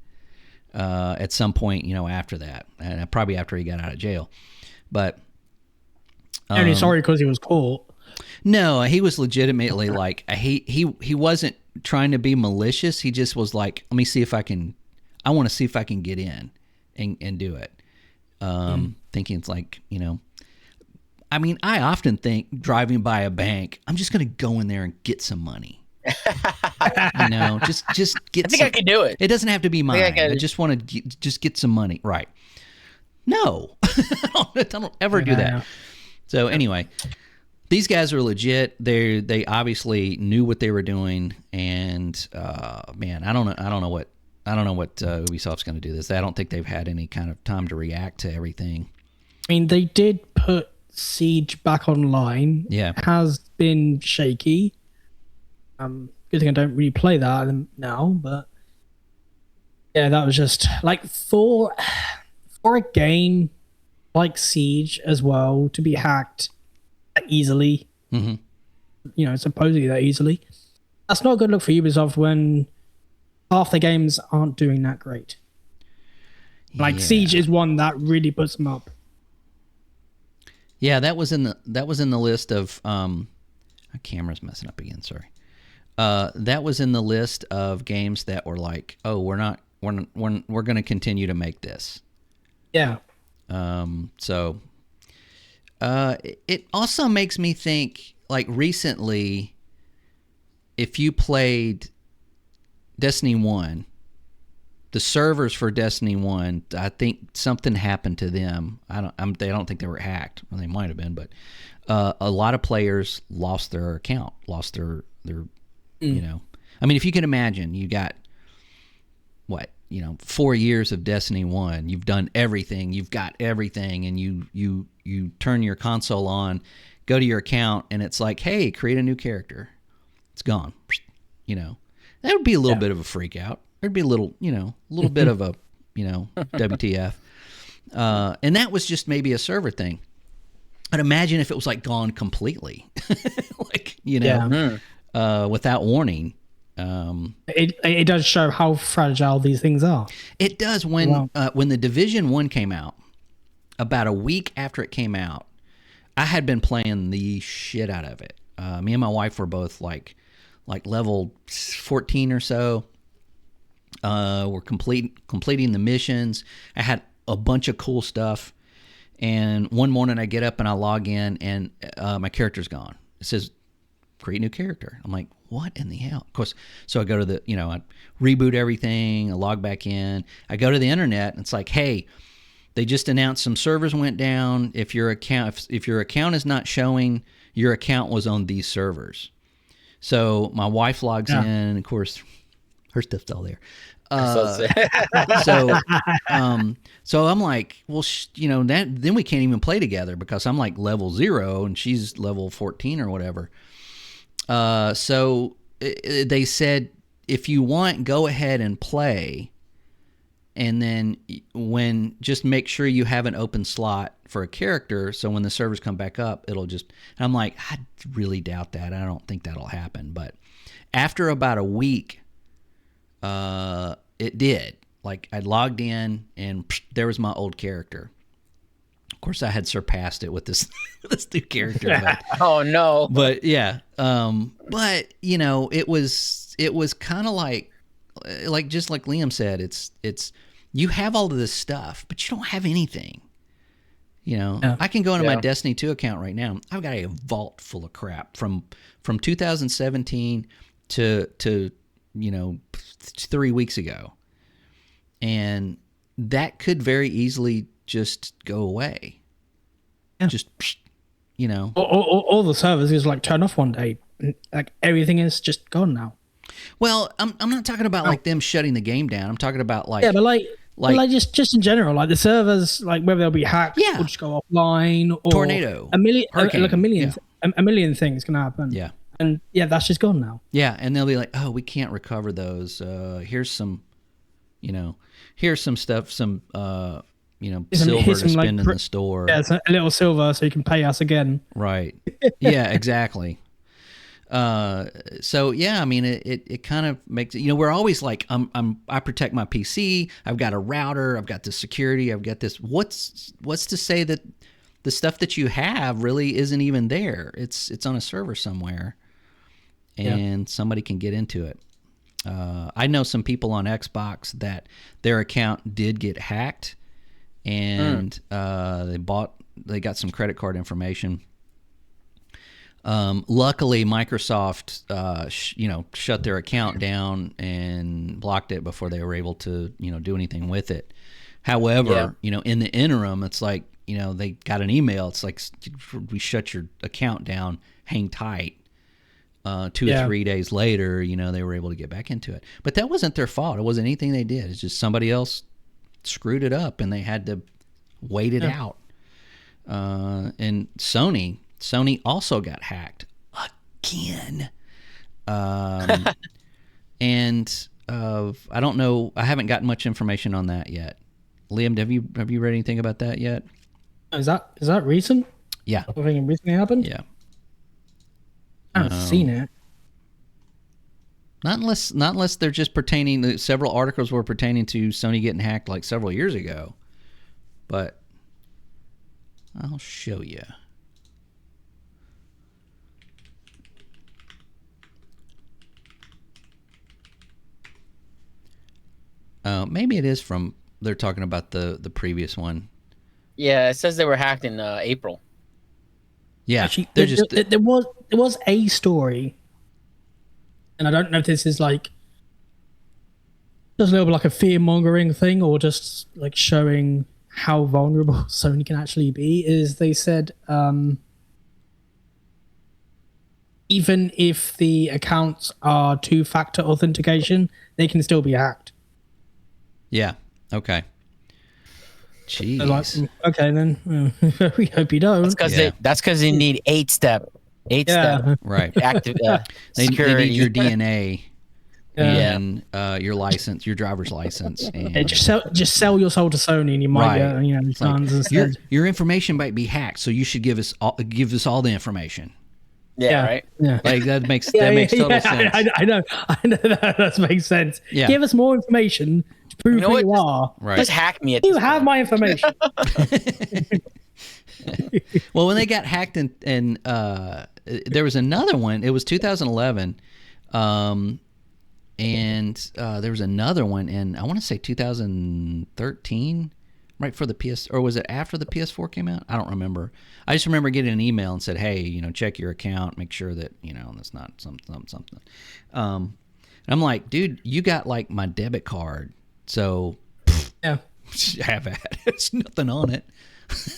Speaker 1: at some point, after that. And probably after he got out of jail. But
Speaker 2: and he's sorry because he was caught.
Speaker 1: No, he was legitimately like, he wasn't trying to be malicious. He just was like, let me see if I want to see if I can get in and do it. Thinking it's like, I mean, I often think driving by a bank, I'm just going to go in there and get some money. Just get
Speaker 3: I think I can do it.
Speaker 1: It doesn't have to be mine. I just want to just get some money. Right. No, I don't ever do that. So anyway, these guys are legit. They obviously knew what they were doing, and man, I don't know what Ubisoft's going to do this. I don't think they've had any kind of time to react to everything.
Speaker 2: I mean, they did put Siege back online.
Speaker 1: Yeah,
Speaker 2: it has been shaky. Good thing I don't really play that now, but yeah, that was just like for a game like Siege as well to be hacked that easily. Mm-hmm. Supposedly that easily. That's not a good look for Ubisoft when half the games aren't doing that great. Like Siege is one that really puts them up.
Speaker 1: Yeah, that was in the list of my camera's messing up again, sorry. That was in the list of games that were like, oh, we're going to continue to make this.
Speaker 2: Yeah.
Speaker 1: So it also makes me think, like, recently, if you played Destiny 1, the servers for Destiny 1, I think something happened to them. I don't think they were hacked. Well, they might have been, but a lot of players lost their account, lost their I mean, if you can imagine, you got 4 years of Destiny 1. You've done everything. You've got everything, and you turn your console on, go to your account, and it's like, hey, create a new character. It's gone. That would be a little bit of a freak out. There'd be a little bit of a, WTF. And that was just maybe a server thing. But imagine if it was like gone completely, without warning.
Speaker 2: It does show how fragile these things are.
Speaker 1: It does. When the Division 1 came out, about a week after it came out, I had been playing the shit out of it. Me and my wife were both like level 14 or so. We're completing the missions. I had a bunch of cool stuff. And one morning I get up and I log in and my character's gone. It says, create new character. I'm like, what in the hell? Of course, so I go to the, I reboot everything, I log back in. I go to the internet and it's like, hey, they just announced some servers went down. If your account is not showing, your account was on these servers. So my wife logs in, and of course, her stuff's all there. So I'm like, well, then we can't even play together because I'm like level 0 and she's level 14 or whatever. So they said, if you want, go ahead and play. And then just make sure you have an open slot for a character. So when the servers come back up, it'll just, and I'm like, I really doubt that. I don't think that'll happen. But after about a week, it did. Like I logged in and there was my old character. Of course, I had surpassed it with this new character. But,
Speaker 3: oh no!
Speaker 1: But yeah, but it was kind of like just like Liam said, it's you have all of this stuff, but you don't have anything. I can go into my Destiny 2 account right now. I've got a vault full of crap from 2017 to 3 weeks ago. And that could very easily just go away.
Speaker 2: Yeah.
Speaker 1: Just,
Speaker 2: all the servers just like turn off one day. Like everything is just gone now.
Speaker 1: Well, I'm not talking about like them shutting the game down. I'm talking about like...
Speaker 2: Yeah, but like just in general, like the servers, like whether they'll be hacked or just go offline or...
Speaker 1: Tornado.
Speaker 2: Hurricane. A million things can happen.
Speaker 1: Yeah.
Speaker 2: And that's just gone now.
Speaker 1: Yeah, and they'll be like, oh, we can't recover those. Here's some stuff, some silver to spend in the store.
Speaker 2: Yeah, it's a little silver so you can pay us again.
Speaker 1: Right. Yeah, exactly. So yeah, I mean, it kind of makes it, we're always like, I protect my PC. I've got a router. I've got the security. I've got this. What's to say that the stuff that you have really isn't even there? It's on a server somewhere, and somebody can get into it. I know some people on Xbox that their account did get hacked, and they got some credit card information. Luckily, Microsoft, shut their account down and blocked it before they were able to, do anything with it. However, in the interim, it's like, they got an email. It's like, we shut your account down, hang tight. 2 or 3 days later, they were able to get back into it. But that wasn't their fault. It wasn't anything they did. It's just somebody else screwed it up and they had to wait it out. And Sony also got hacked again. And I don't know. I haven't gotten much information on that yet. Liam, have you read anything about that yet?
Speaker 2: Is that recent?
Speaker 1: Yeah.
Speaker 2: Something recently happened?
Speaker 1: Yeah.
Speaker 2: I haven't seen it.
Speaker 1: Not unless they're just pertaining. Several articles were pertaining to Sony getting hacked like several years ago. But I'll show you. Maybe it is from. They're talking about the previous one.
Speaker 3: Yeah, it says they were hacked in April.
Speaker 1: Yeah,
Speaker 2: actually, there was a story, and I don't know if this is like just a little bit like a fear mongering thing, or just like showing how vulnerable Sony can actually be. Is they said even if the accounts are two-factor authentication, they can still be hacked.
Speaker 1: Yeah. Okay. Jeez.
Speaker 2: So like, okay, then we hope you don't.
Speaker 3: That's because they need 8-step.
Speaker 1: Right.
Speaker 3: Active
Speaker 1: they need your DNA
Speaker 2: and
Speaker 1: your license, your driver's license. And
Speaker 2: just sell your soul to Sony, and you might get tons
Speaker 1: like,
Speaker 2: instead.
Speaker 1: Your information might be hacked, so you should give us all the information.
Speaker 3: Yeah, right.
Speaker 2: Yeah.
Speaker 1: Like that makes total sense.
Speaker 2: I know that makes sense.
Speaker 1: Yeah.
Speaker 2: Give us more information to prove
Speaker 3: You know
Speaker 2: who
Speaker 3: what?
Speaker 2: you are.
Speaker 1: Right.
Speaker 3: Just hack me at
Speaker 2: You
Speaker 3: this
Speaker 2: have
Speaker 3: point.
Speaker 2: my information.
Speaker 1: Well, when they got hacked and there was another one. It was 2011, and there was another one in, I want to say 2013, right for the PS, or was it after the PS4 came out? I don't remember. I just remember getting an email and said, hey, check your account, make sure that that's not something. And I'm like, dude, you got like my debit card, so
Speaker 2: Yeah.
Speaker 1: have at it. There's nothing on it.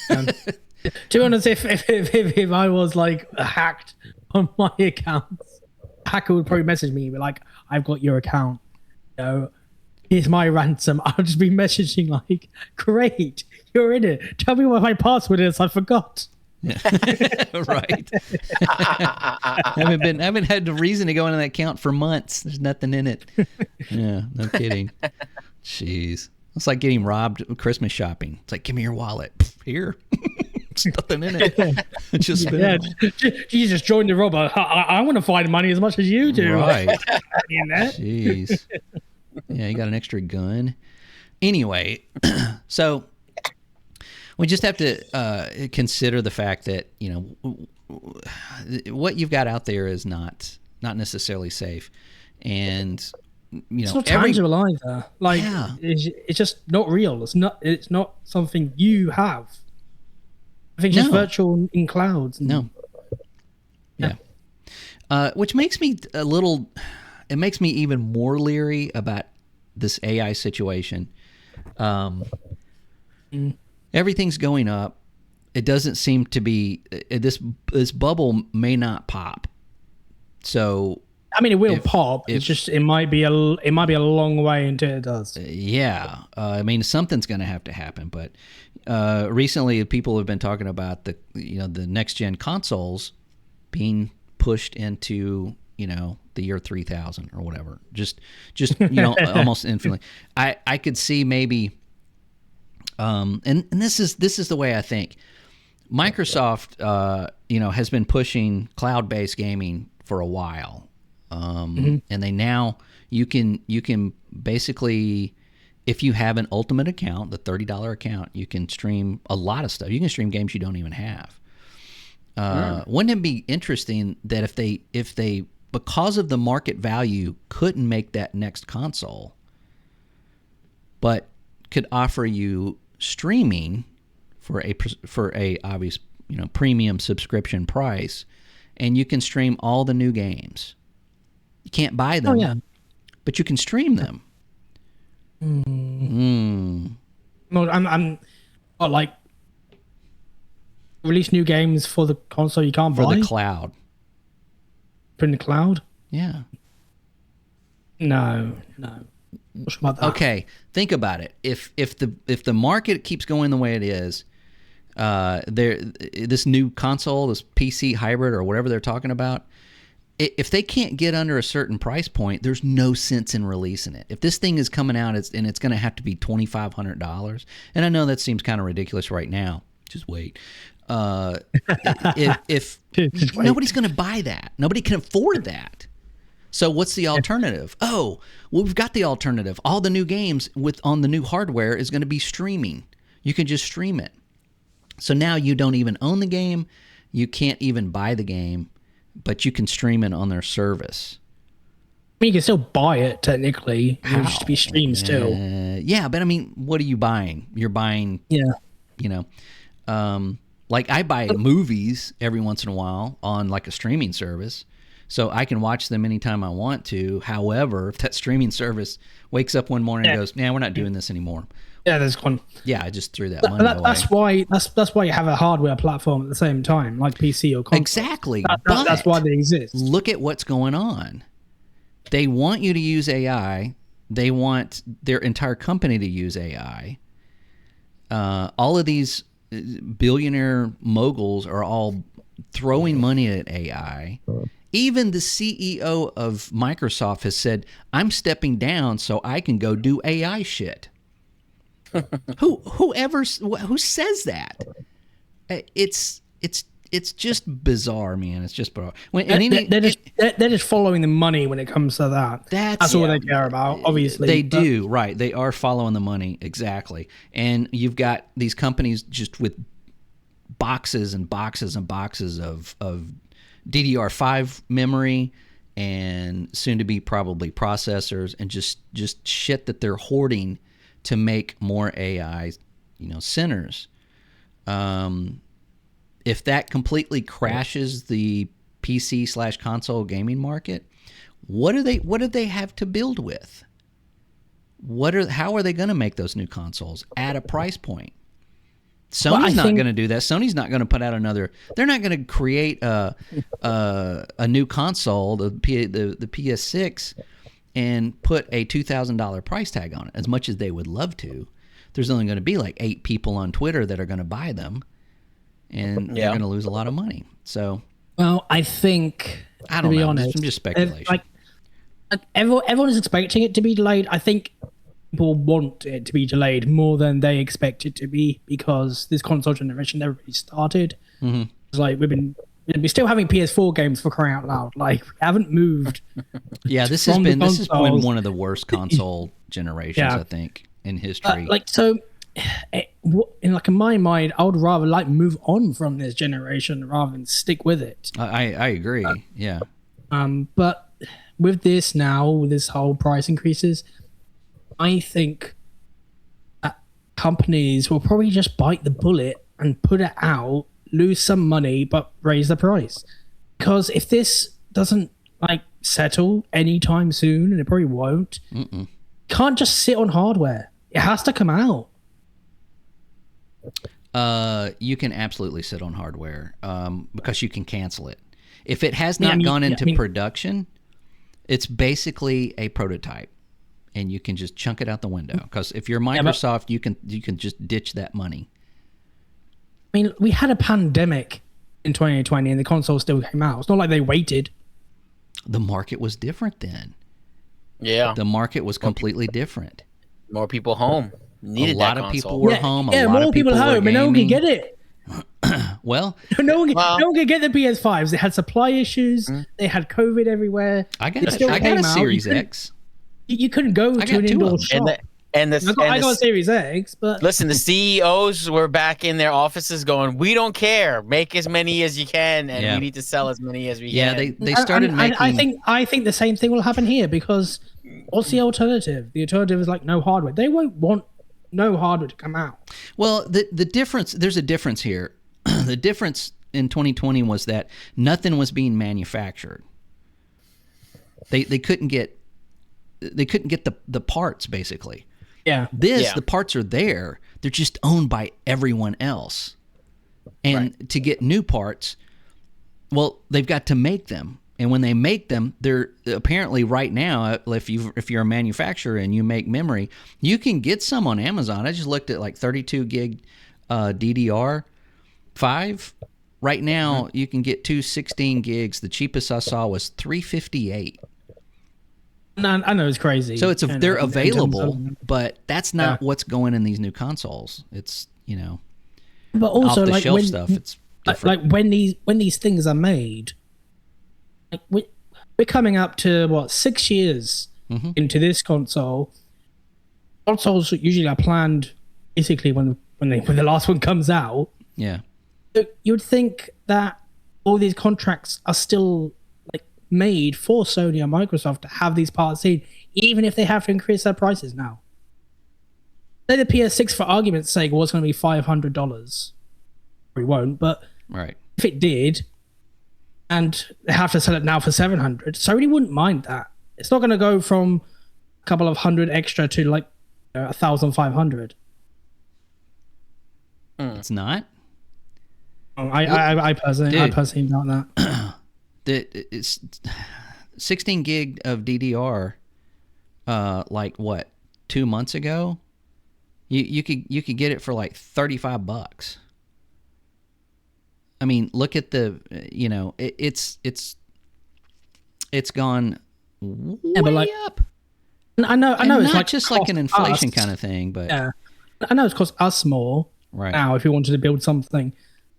Speaker 2: To be honest, if I was like hacked on my account, hacker would probably message me, be like, I've got your account. Here's my ransom. I'll just be messaging like, great, you're in it. Tell me what my password is. I forgot.
Speaker 1: Right. I haven't had the reason to go into that account for months. There's nothing in it. Yeah, no kidding. Jeez. It's like getting robbed Christmas shopping. It's like, give me your wallet. Here. There's nothing in it. It's just
Speaker 2: you just joined the robber. I want to find money as much as you do.
Speaker 1: Right.
Speaker 2: In there.
Speaker 1: Jeez. Yeah, you got an extra gun. Anyway, so we just have to consider the fact that what you've got out there is not necessarily safe, and
Speaker 2: it's not tangible either. Like it's just not real. It's not something you have. I think it's just virtual in clouds.
Speaker 1: No. Yeah. Which makes me it makes me even more leery about this AI situation. Everything's going up. It doesn't seem to be, this bubble may not pop. So
Speaker 2: I mean, it will pop. It's just it might be a long way until it does.
Speaker 1: Yeah, I mean, something's going to have to happen. But recently, people have been talking about the next gen consoles being pushed into the year 3000 or whatever. Just almost infinitely. I could see maybe, and this is the way I think. Microsoft, has been pushing cloud-based gaming for a while. And they now you can basically, if you have an Ultimate account, the $30 account, you can stream a lot of stuff. You can stream games you don't even have. Wouldn't it be interesting that if they because of the market value couldn't make that next console, but could offer you streaming for a obvious premium subscription price, and you can stream all the new games. You can't buy them, but you can stream them.
Speaker 2: No, I'm like release new games for the console you can't buy
Speaker 1: for the cloud.
Speaker 2: Put in the cloud? Yeah. No. What's about that?
Speaker 1: Okay, think about it. If the market keeps going the way it is, this new console, this PC hybrid or whatever they're talking about, if they can't get under a certain price point, there's no sense in releasing it. If this thing is coming out and it's going to have to be $2,500, and I know that seems kind of ridiculous right now. Just wait. If nobody's going to buy that, nobody can afford that. So what's the alternative? Oh, well, we've got the alternative. All the new games on the new hardware is going to be streaming. You can just stream it. So now you don't even own the game. You can't even buy the game, but you can stream it on their service.
Speaker 2: I mean, you can still buy it technically. It would just be streamed still.
Speaker 1: Yeah, but I mean, what are you buying? You're buying, like I buy movies every once in a while on like a streaming service, so I can watch them anytime I want to. However, if that streaming service wakes up one morning and goes, "Nah, we're not doing this anymore."
Speaker 2: Yeah, there's one.
Speaker 1: Yeah, I just threw that money away.
Speaker 2: That's why you have a hardware platform at the same time, like PC or console.
Speaker 1: Exactly.
Speaker 2: That's why they exist.
Speaker 1: Look at what's going on. They want you to use AI. They want their entire company to use AI. All of these billionaire moguls are all throwing money at AI. Even the CEO of Microsoft has said, "I'm stepping down so I can go do AI shit." Who says that? It's it's just bizarre, man. It's just bizarre.
Speaker 2: They're just following the money when it comes to that. That's all they care about, obviously.
Speaker 1: They do, right. They are following the money, exactly. And you've got these companies just with boxes and boxes and boxes of DDR5 memory and soon to be probably processors and just shit that they're hoarding to make more AI, centers. If that completely crashes the PC/console gaming market, what do they have to build with? How are they going to make those new consoles at a price point? Sony's not going to do that. Sony's not going to put out another. They're not going to create a new console, the PS6, and put a $2,000 price tag on it. As much as they would love to, there's only going to be like 8 people on Twitter that are going to buy them, and they're going to lose a lot of money. So,
Speaker 2: well, I think
Speaker 1: I don't
Speaker 2: to be
Speaker 1: know.
Speaker 2: honest,
Speaker 1: I'm just speculation.
Speaker 2: Everyone is expecting it to be delayed. I think people want it to be delayed more than they expect it to be because this console generation never really started.
Speaker 1: Mm-hmm.
Speaker 2: It's like we're still having PS4 games for crying out loud. Like we haven't moved.
Speaker 1: Yeah, this has been one of the worst console generations I think in history. In my mind, I would rather move on from this generation rather than stick with it. I agree. Yeah.
Speaker 2: But with this now, with this whole price increases, I think companies will probably just bite the bullet and put it out, lose some money, but raise the price. Because if this doesn't settle anytime soon, and it probably won't, can't just sit on hardware. It has to come out.
Speaker 1: You can absolutely sit on hardware because you can cancel it. If it has not gone into production, it's basically a prototype, and you can just chunk it out the window. Because if you're Microsoft, you can just ditch that money.
Speaker 2: I mean, we had a pandemic in 2020, and the console still came out. It's not like they waited.
Speaker 1: The market was different then.
Speaker 3: Yeah,
Speaker 1: the market was completely different.
Speaker 3: More people home. Needed
Speaker 1: a lot of people were home. A lot
Speaker 2: more
Speaker 1: of people
Speaker 2: home, and no one could get it.
Speaker 1: Well,
Speaker 2: no one could get the PS5s. They had supply issues. They had COVID everywhere.
Speaker 1: I got a Series X.
Speaker 2: You couldn't go to an indoor shop.
Speaker 3: I got
Speaker 2: a Series X, but
Speaker 3: listen, the CEOs were back in their offices going, "We don't care. Make as many as you can, and we need to sell as many as we can."
Speaker 1: Yeah, they started making.
Speaker 2: I think the same thing will happen here because what's the alternative? The alternative is no hardware. They won't want no hardware to come out.
Speaker 1: Well, the difference, there's a difference here. The difference in 2020 was that nothing was being manufactured. They couldn't get the parts basically.
Speaker 2: Yeah.
Speaker 1: The parts are there. They're just owned by everyone else. And to get new parts, well, they've got to make them. And when they make them, they're apparently right now, if you're a manufacturer and you make memory, you can get some on Amazon. I just looked at 32 gig DDR5. Right now, you can get 16 gigs. The cheapest I saw was $358.
Speaker 2: No, I know it's crazy.
Speaker 1: So they're available, but that's not what's going in these new consoles. It's
Speaker 2: but also
Speaker 1: off the shelf stuff. It's different.
Speaker 2: when these things are made. We're coming up to 6 years into this console. Consoles usually are planned basically when the last one comes out.
Speaker 1: Yeah.
Speaker 2: So you'd think that all these contracts are still made for Sony and Microsoft to have these parts in, even if they have to increase their prices now. Say the PS6, for argument's sake, was going to be $500. We won't, but if it did, and they have to sell it now for $700, Sony wouldn't mind that. It's not going to go from a couple of hundred extra to $1,500.
Speaker 1: It's not.
Speaker 2: I personally not that.
Speaker 1: It's 16 gig of DDR. 2 months ago, you could get it for $35. I mean, look at the it's gone way up.
Speaker 2: I know it's
Speaker 1: not just an inflation kind of thing, but
Speaker 2: I know it's cost us more now if we wanted to build something.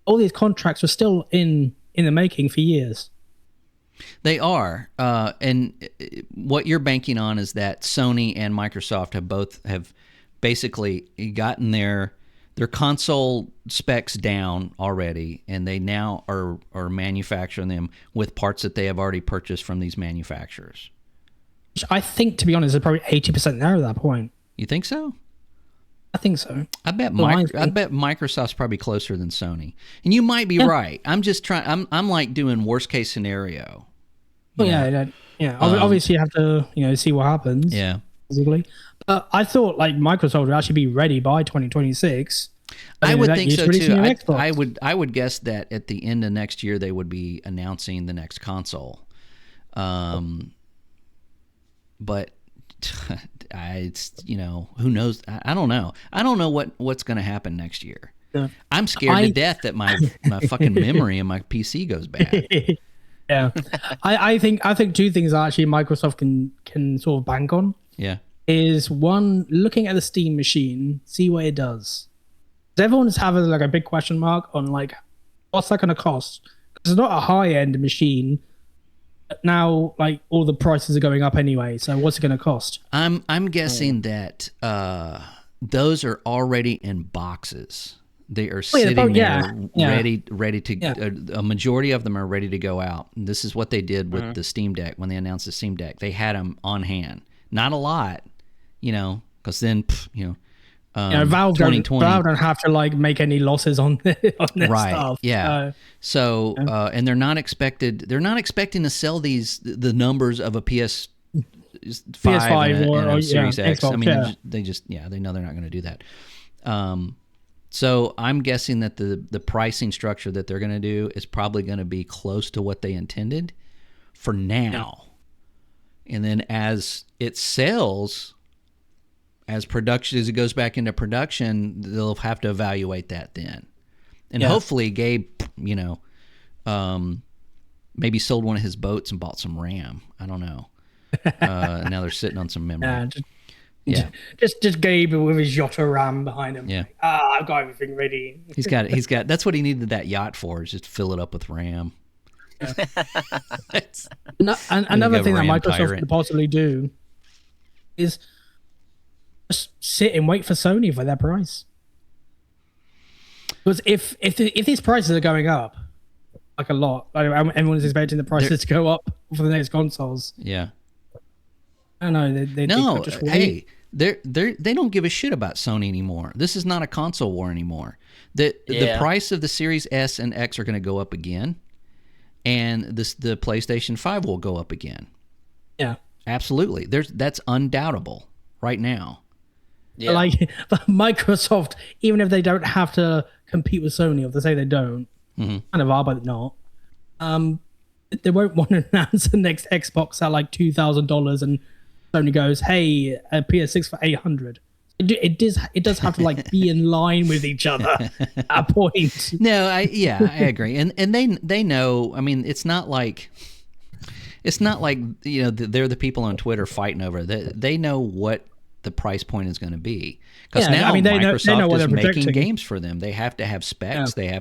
Speaker 2: all these contracts were still in the making for years.
Speaker 1: They are, and what you're banking on is that Sony and Microsoft have basically gotten their console specs down already, and they now are manufacturing them with parts that they have already purchased from these manufacturers.
Speaker 2: Which I think, to be honest, is probably 80% there at that point.
Speaker 1: You think so?
Speaker 2: I think so.
Speaker 1: I bet Microsoft's probably closer than Sony, and you might be right. I'm just trying. I'm like doing worst case scenario.
Speaker 2: Well, yeah. Obviously, you have to see what happens.
Speaker 1: Yeah.
Speaker 2: Basically, but I thought like Microsoft would actually be ready by 2026.
Speaker 1: I would think so too. I would guess that at the end of next year they would be announcing the next console. But it's who knows? I don't know. I don't know what's going to happen next year. Yeah. I'm scared to death that my fucking memory and my PC goes bad.
Speaker 2: Yeah, I think two things actually Microsoft can sort of bank on.
Speaker 1: Yeah,
Speaker 2: is one, looking at the Steam machine, see what it does. Everyone's having like a big question mark on like what's that going to cost? Because it's not a high end machine. Now, like all the prices are going up anyway. So what's it going to cost?
Speaker 1: I'm guessing that those are already in boxes. They are sitting there ready to. A majority of them are ready to go out. And this is what they did with the Steam Deck when they announced the Steam Deck. They had them on hand. Not a lot, because then
Speaker 2: Valve don't have to like make any losses on their stuff.
Speaker 1: Yeah. And they're not expecting to sell the numbers of a PS5 and a Series X. Xbox, I mean, they know they're not going to do that. So I'm guessing that the pricing structure that they're going to do is probably going to be close to what they intended for now. Yeah. And then as it sells, as it goes back into production, they'll have to evaluate that then. And hopefully Gabe, maybe sold one of his boats and bought some RAM. I don't know. And now they're sitting on some memory.
Speaker 2: Just Gabe with his yacht RAM behind him.
Speaker 1: Yeah.
Speaker 2: Like, I've got everything ready.
Speaker 1: He's got. That's what he needed that yacht for, is just fill it up with RAM.
Speaker 2: Another thing that Microsoft could possibly do is just sit and wait for Sony for their price. Because if these prices are going up like a lot, like everyone's expecting the prices to go up for the next consoles.
Speaker 1: Yeah.
Speaker 2: I don't know. They just wait.
Speaker 1: They don't give a shit about Sony anymore. This is not a console war anymore. The price of the Series S and X are going to go up again, and the PlayStation 5 will go up again.
Speaker 2: Yeah,
Speaker 1: absolutely. That's undoubtable right now.
Speaker 2: Yeah. Like Microsoft, even if they don't have to compete with Sony, or they say they don't, kind of are, but not. They won't want to announce the next Xbox at like $2,000 and Sony goes, "Hey, a PS6 for $800." It does have to like be in line with each other at a point.
Speaker 1: No, I agree, and they know. I mean, it's not like they're the people on Twitter fighting over it. They know what the price point is going to be, because now Microsoft is making games for them. They have to have specs. Yeah.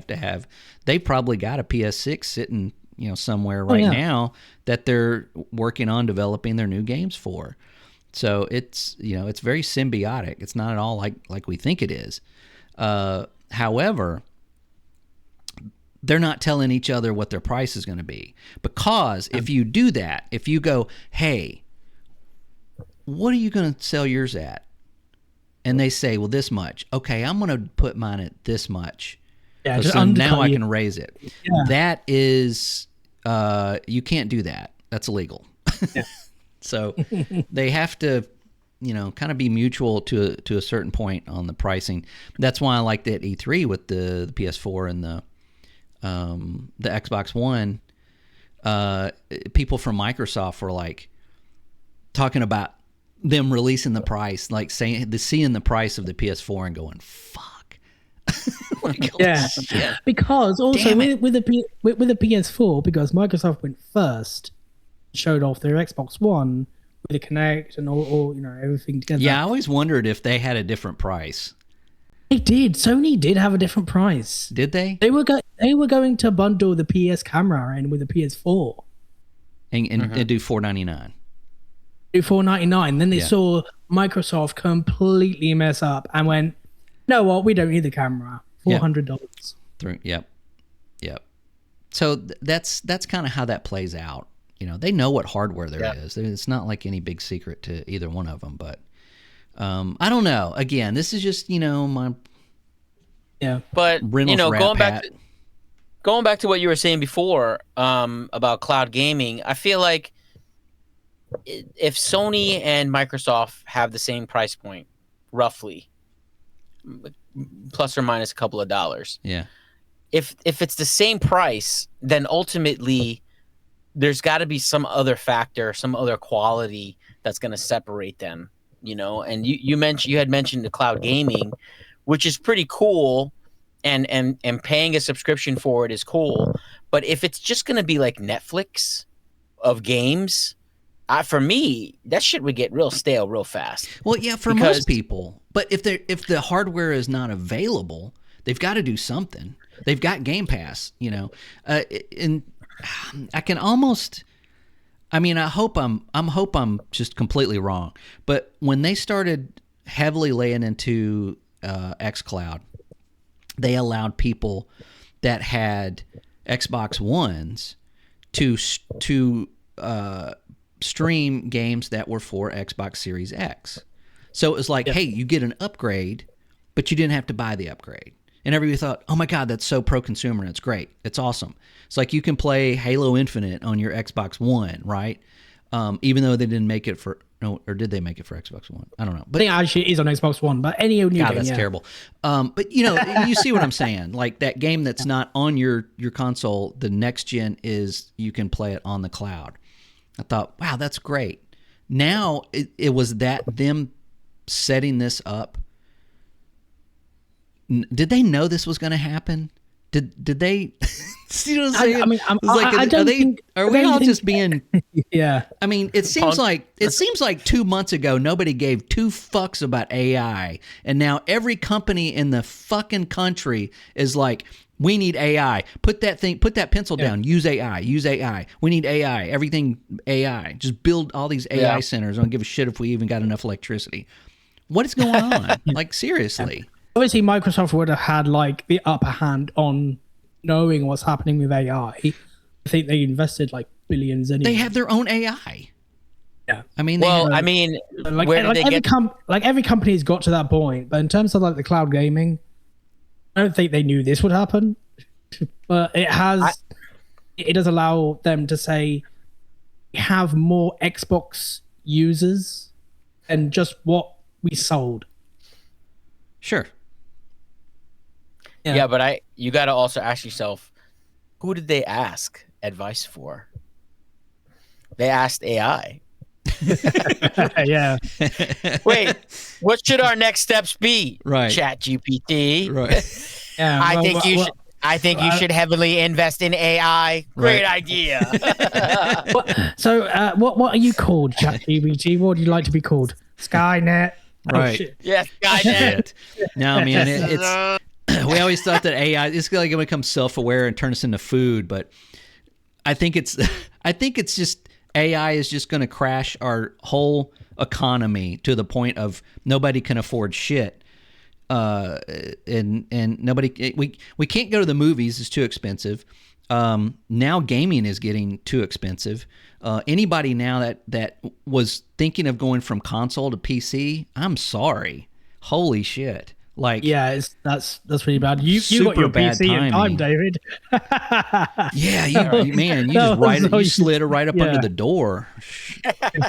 Speaker 1: They probably got a PS6 sitting somewhere now that they're working on developing their new games for. So it's it's very symbiotic. It's not at all like we think it is. However, they're not telling each other what their price is going to be, because if you do that, if you go, "Hey, what are you going to sell yours at?" and they say, "Well, this much." "Okay, I'm going to put mine at this much."
Speaker 2: Yeah,
Speaker 1: so now I can raise it. Yeah. That is, you can't do that. That's illegal. Yeah. So they have to, kind of be mutual to a certain point on the pricing. That's why I liked it at E3 with the PS4 and the Xbox One. People from Microsoft were like talking about them releasing the price, like seeing the price of the PS4 and going, "Fuck."
Speaker 2: Because also with the PS4, because Microsoft went first, showed off their Xbox One with the Kinect and all everything together.
Speaker 1: Yeah, I always wondered if they had a different price.
Speaker 2: They did. Sony did have a different price.
Speaker 1: Did they?
Speaker 2: They were going to bundle the PS camera in with the PS4
Speaker 1: And do $499.
Speaker 2: do $499. Then they saw Microsoft completely mess up and went, "No, what? We don't need the camera. $400."
Speaker 1: Yep. So that's kind of how that plays out. You know, they know what hardware there is. It's not like any big secret to either one of them. But I don't know. Again, this is just my
Speaker 3: But
Speaker 1: Reynolds
Speaker 3: going back to what you were saying before about cloud gaming, I feel like if Sony and Microsoft have the same price point, roughly, plus or minus a couple of dollars, if it's the same price, then ultimately there's got to be some other factor, some other quality that's going to separate them. And you had mentioned the cloud gaming, which is pretty cool, and paying a subscription for it is cool. But if it's just going to be like Netflix of games, for me, that shit would get real stale real fast.
Speaker 1: Well, yeah, for most people. But if the hardware is not available, they've got to do something. They've got Game Pass, and I can almost. I mean, I hope I'm just completely wrong. But when they started heavily laying into xCloud, they allowed people that had Xbox Ones to stream games that were for Xbox Series X. So it was like, hey, you get an upgrade, but you didn't have to buy the upgrade. And everybody thought, oh my God, that's so pro-consumer and it's great. It's awesome. It's like you can play Halo Infinite on your Xbox One, right? Even though they didn't make it for, or did they make it for Xbox One? I don't know. But
Speaker 2: I think it actually is on Xbox One, but any new game,
Speaker 1: that's terrible. But you see what I'm saying? Like that game that's not on your console, the next gen is you can play it on the cloud. I thought, wow, that's great. Now it was them setting this up. Did they know this was going to happen? Did they? See what I'm saying?
Speaker 2: I mean,
Speaker 1: I don't think. Are we all just being?
Speaker 2: Yeah.
Speaker 1: I mean, it seems like 2 months ago nobody gave two fucks about AI, and now every company in the fucking country is like, we need AI. Put that pencil down. Use AI. We need AI. Everything AI. Just build all these AI centers. I don't give a shit if we even got enough electricity. What is going on? Like, seriously.
Speaker 2: Obviously, Microsoft would have had like the upper hand on knowing what's happening with AI. I think they invested like billions anyway.
Speaker 1: They have their own AI.
Speaker 2: Yeah.
Speaker 1: I mean,
Speaker 2: like,
Speaker 3: where did they get?
Speaker 2: Every company's got to that point, but in terms of like the cloud gaming, I don't think they knew this would happen. But it does allow them to say we have more Xbox users than just what we sold.
Speaker 1: Sure.
Speaker 3: Yeah, but you got to also ask yourself, who did they ask advice for? They asked AI.
Speaker 2: Yeah.
Speaker 3: Wait, what should our next steps be?
Speaker 1: Right.
Speaker 3: Chat GPT.
Speaker 1: Right.
Speaker 2: Yeah.
Speaker 3: I think you should heavily invest in AI. Great idea.
Speaker 2: What are you called, ChatGPT? What would you like to be called? Skynet.
Speaker 1: Right.
Speaker 2: Oh, shit.
Speaker 3: Yes, Skynet.
Speaker 1: No, man, it's we always thought that AI is going to become self-aware and turn us into food, but I think it's just AI is just going to crash our whole economy to the point of nobody can afford shit. And nobody we can't go to the movies, it's too expensive. Now gaming is getting too expensive. Anybody now that was thinking of going from console to PC, I'm sorry. Holy shit. Like,
Speaker 2: yeah, that's really bad. You got your PC in time, David.
Speaker 1: Yeah, you slid it right up under the door.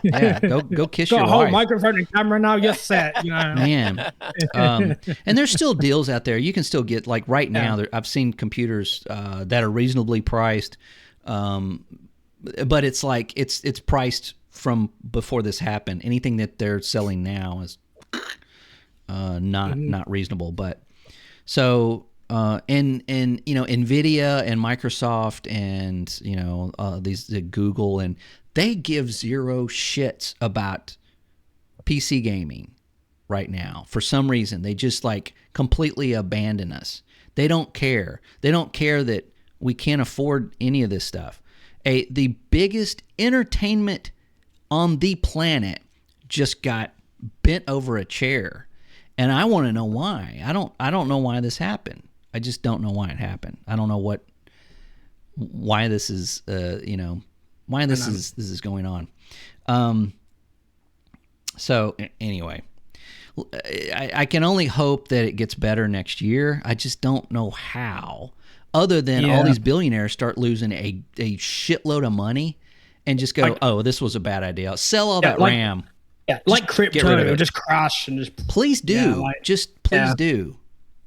Speaker 1: Yeah, go kiss your wife.
Speaker 2: Got a whole microphone and camera now. You're set.
Speaker 1: Man, and there's still deals out there. You can still get, like, right now. I've seen computers that are reasonably priced, but it's like it's priced from before this happened. Anything that they're selling now is not reasonable. But so and Nvidia and Microsoft and these Google, and they give zero shits about PC gaming. right now. For some reason, they just like completely abandon us. They don't care. They don't care that we can't afford any of this stuff. The biggest entertainment on the planet just got bent over a chair, and I want to know why. I don't know why this happened. I just don't know why it happened. I don't know why this is why this is going on. So anyway, I can only hope that it gets better next year. I just don't know how, other than all these billionaires start losing a shitload of money and just go, oh, this was a bad idea. Sell all that RAM.
Speaker 2: Yeah, like crypto, it'll just crash and just.
Speaker 1: Please do. Please do.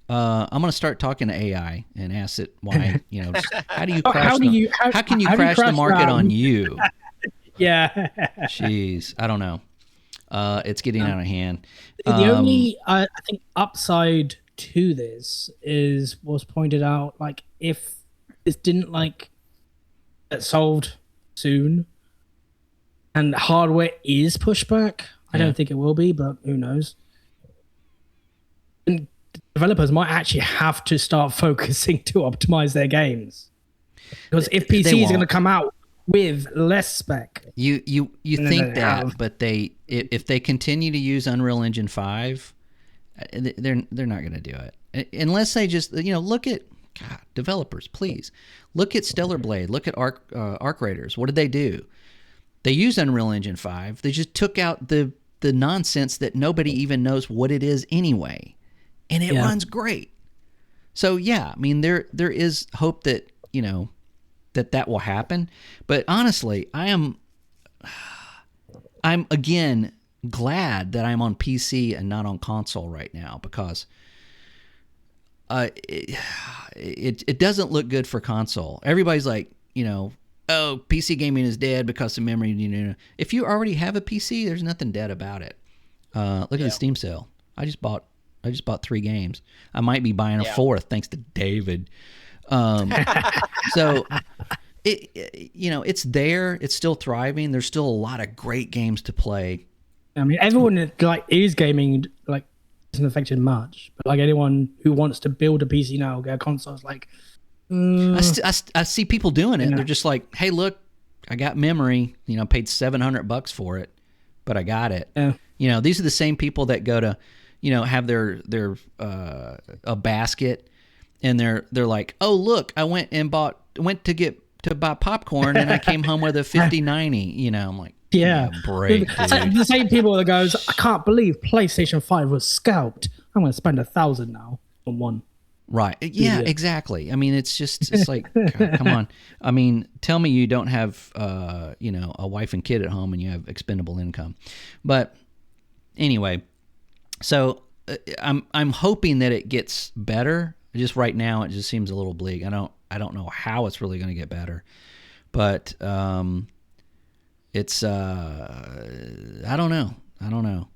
Speaker 1: I'm going to start talking to AI and ask it why, just, how do you crash? How can you crash the market on you?
Speaker 2: Yeah.
Speaker 1: Jeez, I don't know. It's getting out of hand.
Speaker 2: The only, I think, upside to this was pointed out, like, if this didn't, like, get solved soon, and hardware is pushed back, I don't think it will be, but who knows? And developers might actually have to start focusing to optimize their games. Because if PC is going to come out with less spec.
Speaker 1: You think that, but if they continue to use Unreal Engine 5, they're not going to do it. Unless they just, look at developers, please. Look at Stellar Blade, look at Arc Raiders. What did they do? They used Unreal Engine 5. They just took out the nonsense that nobody even knows what it is anyway. And it runs great. So yeah, I mean there is hope that, that will happen. But honestly, I'm again glad that I'm on PC and not on console right now, because it doesn't look good for console. Everybody's like, oh, PC gaming is dead because of memory. If you already have a PC, there's nothing dead about it. Look at the Steam sale. I just bought 3 games. I might be buying a 4th thanks to David. So it's there. It's still thriving. There's still a lot of great games to play.
Speaker 2: I mean, everyone is gaming isn't affected much, but like anyone who wants to build a PC now, get a console, is like.
Speaker 1: I see people doing it. They're just like, hey, look, I got memory. Paid $700 for it, but I got it. Yeah. These are the same people that go to, have their a basket, and they're like, oh, look, I went to buy popcorn, and I came home with a 5090. I'm like, break.
Speaker 2: The same people that goes, I can't believe PlayStation 5 was scalped. I'm going to spend $1,000 now on one.
Speaker 1: Right. Yeah, exactly. I mean, it's like, God, come on. I mean, tell me you don't have, a wife and kid at home and you have expendable income. But anyway, so I'm hoping that it gets better. Just right now, it just seems a little bleak. I don't know how it's really going to get better, but it's I don't know.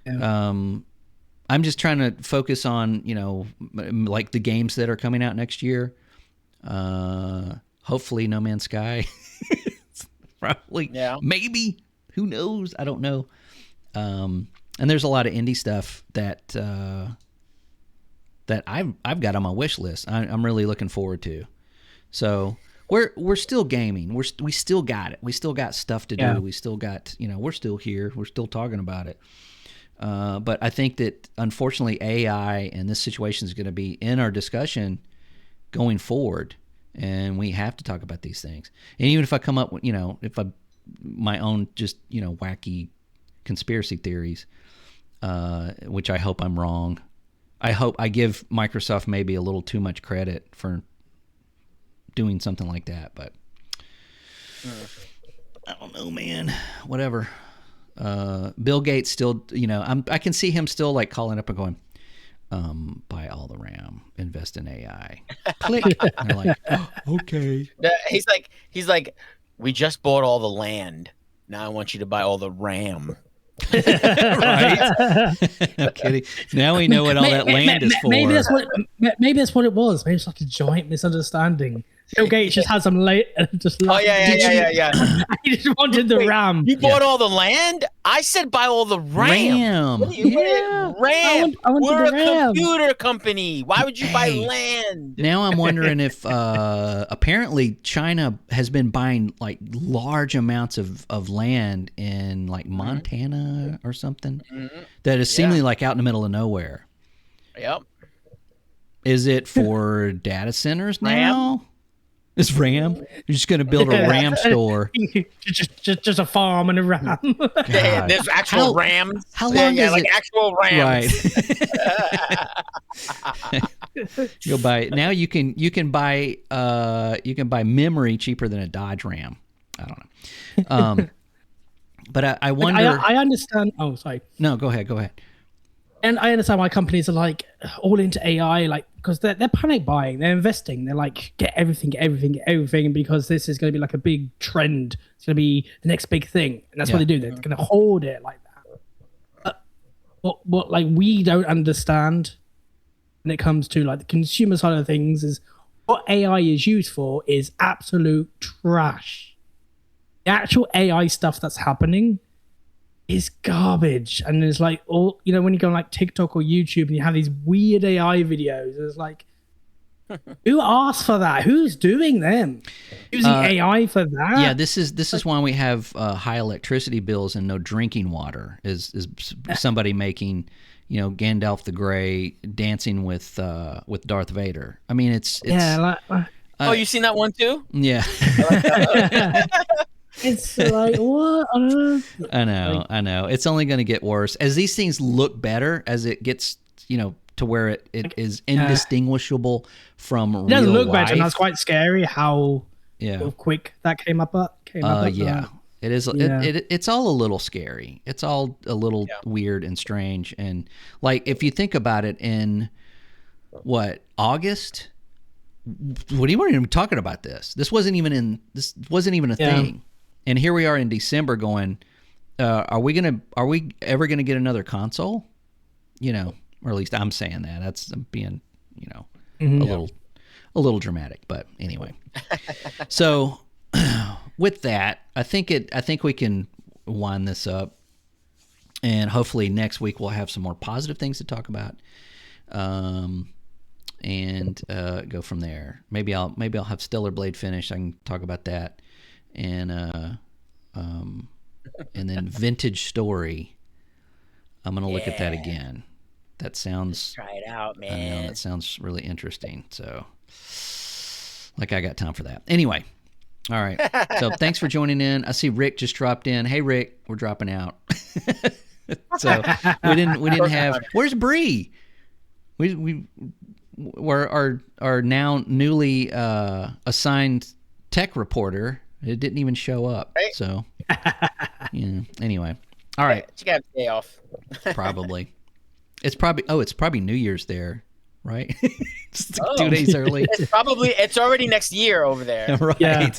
Speaker 1: Yeah. I'm just trying to focus on, like the games that are coming out next year. Hopefully No Man's Sky. Probably. Yeah. Maybe. Who knows? I don't know. And there's a lot of indie stuff that I've got on my wish list. I'm really looking forward to. So we're still gaming. We still got it. We still got stuff to do. We still got, we're still here. We're still talking about it. But I think that, unfortunately, AI and this situation is going to be in our discussion going forward, and we have to talk about these things. And even if I come up with, my own just, wacky conspiracy theories, which I hope I'm wrong. I hope I give Microsoft maybe a little too much credit for doing something like that, but I don't know, man. Whatever. Bill Gates still, I can see him still like calling up and going, buy all the RAM, invest in AI. Click. And they're like, oh, okay.
Speaker 3: He's like, we just bought all the land. Now I want you to buy all the RAM.
Speaker 1: Right? No kidding. Now we know what all that land is for.
Speaker 2: Maybe that's what it was. Maybe it's like a giant misunderstanding. Bill Gates just had some late, just
Speaker 3: Oh yeah.
Speaker 2: He just wanted the RAM.
Speaker 3: You bought all the land? I said buy all the RAM. What do you-
Speaker 1: Yeah.
Speaker 3: RAM.
Speaker 2: I wanted
Speaker 3: We're
Speaker 2: the
Speaker 3: a
Speaker 2: RAM.
Speaker 3: computer company. Why would you buy
Speaker 1: Hey.
Speaker 3: land?
Speaker 1: Now I'm wondering if apparently China has been buying like large amounts of land in like Montana or something that is seemingly like out in the middle of nowhere.
Speaker 3: Yep.
Speaker 1: Is it for data centers now? It's RAM. You're just going to build a RAM store.
Speaker 2: just a farm and a RAM.
Speaker 3: There's actual RAMs.
Speaker 1: How long is
Speaker 3: like
Speaker 1: it?
Speaker 3: actual RAMs.
Speaker 1: Right. You'll buy now. You can buy memory cheaper than a Dodge Ram. I don't know. But I wonder.
Speaker 2: I understand. Oh, sorry.
Speaker 1: No, go ahead. Go ahead.
Speaker 2: And I understand why companies are like all into AI, like because they're panic buying, they're investing, they're like get everything, because this is going to be like a big trend. It's going to be the next big thing, and that's what they do. They're going to hoard it like that. What like we don't understand when it comes to like the consumer side of things is what AI is used for is absolute trash. The actual AI stuff that's happening is garbage, and it's like all when you go on like TikTok or YouTube and you have these weird AI videos, it's like who asked for that? Who's doing them? Using AI for that?
Speaker 1: Yeah, this is why we have high electricity bills and no drinking water. Is somebody making Gandalf the Grey dancing with Darth Vader? I mean, it's
Speaker 2: yeah.
Speaker 3: Oh, you seen that one too?
Speaker 1: Yeah.
Speaker 2: It's like what?
Speaker 1: I know. It's only going to get worse as these things look better as it gets, to where it is indistinguishable from real life.
Speaker 2: It doesn't look better, and that's quite scary how
Speaker 1: sort
Speaker 2: of quick that came up.
Speaker 1: Yeah, it is.
Speaker 2: Yeah.
Speaker 1: It's all a little scary. It's all a little weird and strange. And like if you think about it, in August, we weren't even talking about this. This wasn't even a thing. And here we are in December going, are we ever gonna get another console? Or at least I'm saying that. That's being, a little dramatic. But anyway. So with that, I think we can wind this up. And hopefully next week we'll have some more positive things to talk about. And go from there. Maybe I'll have Stellar Blade finished. I can talk about that. And then Vintage Story. I'm gonna look at that again. That sounds.
Speaker 3: Try it out, man.
Speaker 1: I know that sounds really interesting. So, like, I got time for that. Anyway, all right. So thanks for joining in. I see Rick just dropped in. Hey, Rick, we're dropping out. So we didn't have. Where's Bree? We're our now newly assigned tech reporter. It didn't even show up. Right. So, anyway. All right.
Speaker 3: She got a day off.
Speaker 1: Probably. It's probably New Year's there, right? Just 2 days early.
Speaker 3: It's already next year over there.
Speaker 1: Right.
Speaker 2: Yeah.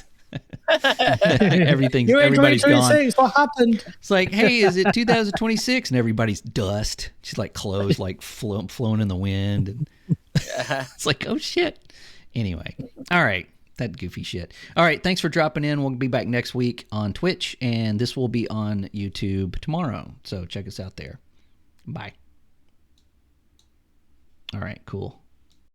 Speaker 1: Everybody's gone.
Speaker 2: What happened?
Speaker 1: It's like, hey, is it 2026? And everybody's dust. She's like clothes like flown in the wind, and it's like, oh shit. Anyway, all right, that goofy shit. All right, thanks for dropping in. We'll be back next week on Twitch, and this will be on YouTube tomorrow. So check us out there. Bye. All right, cool.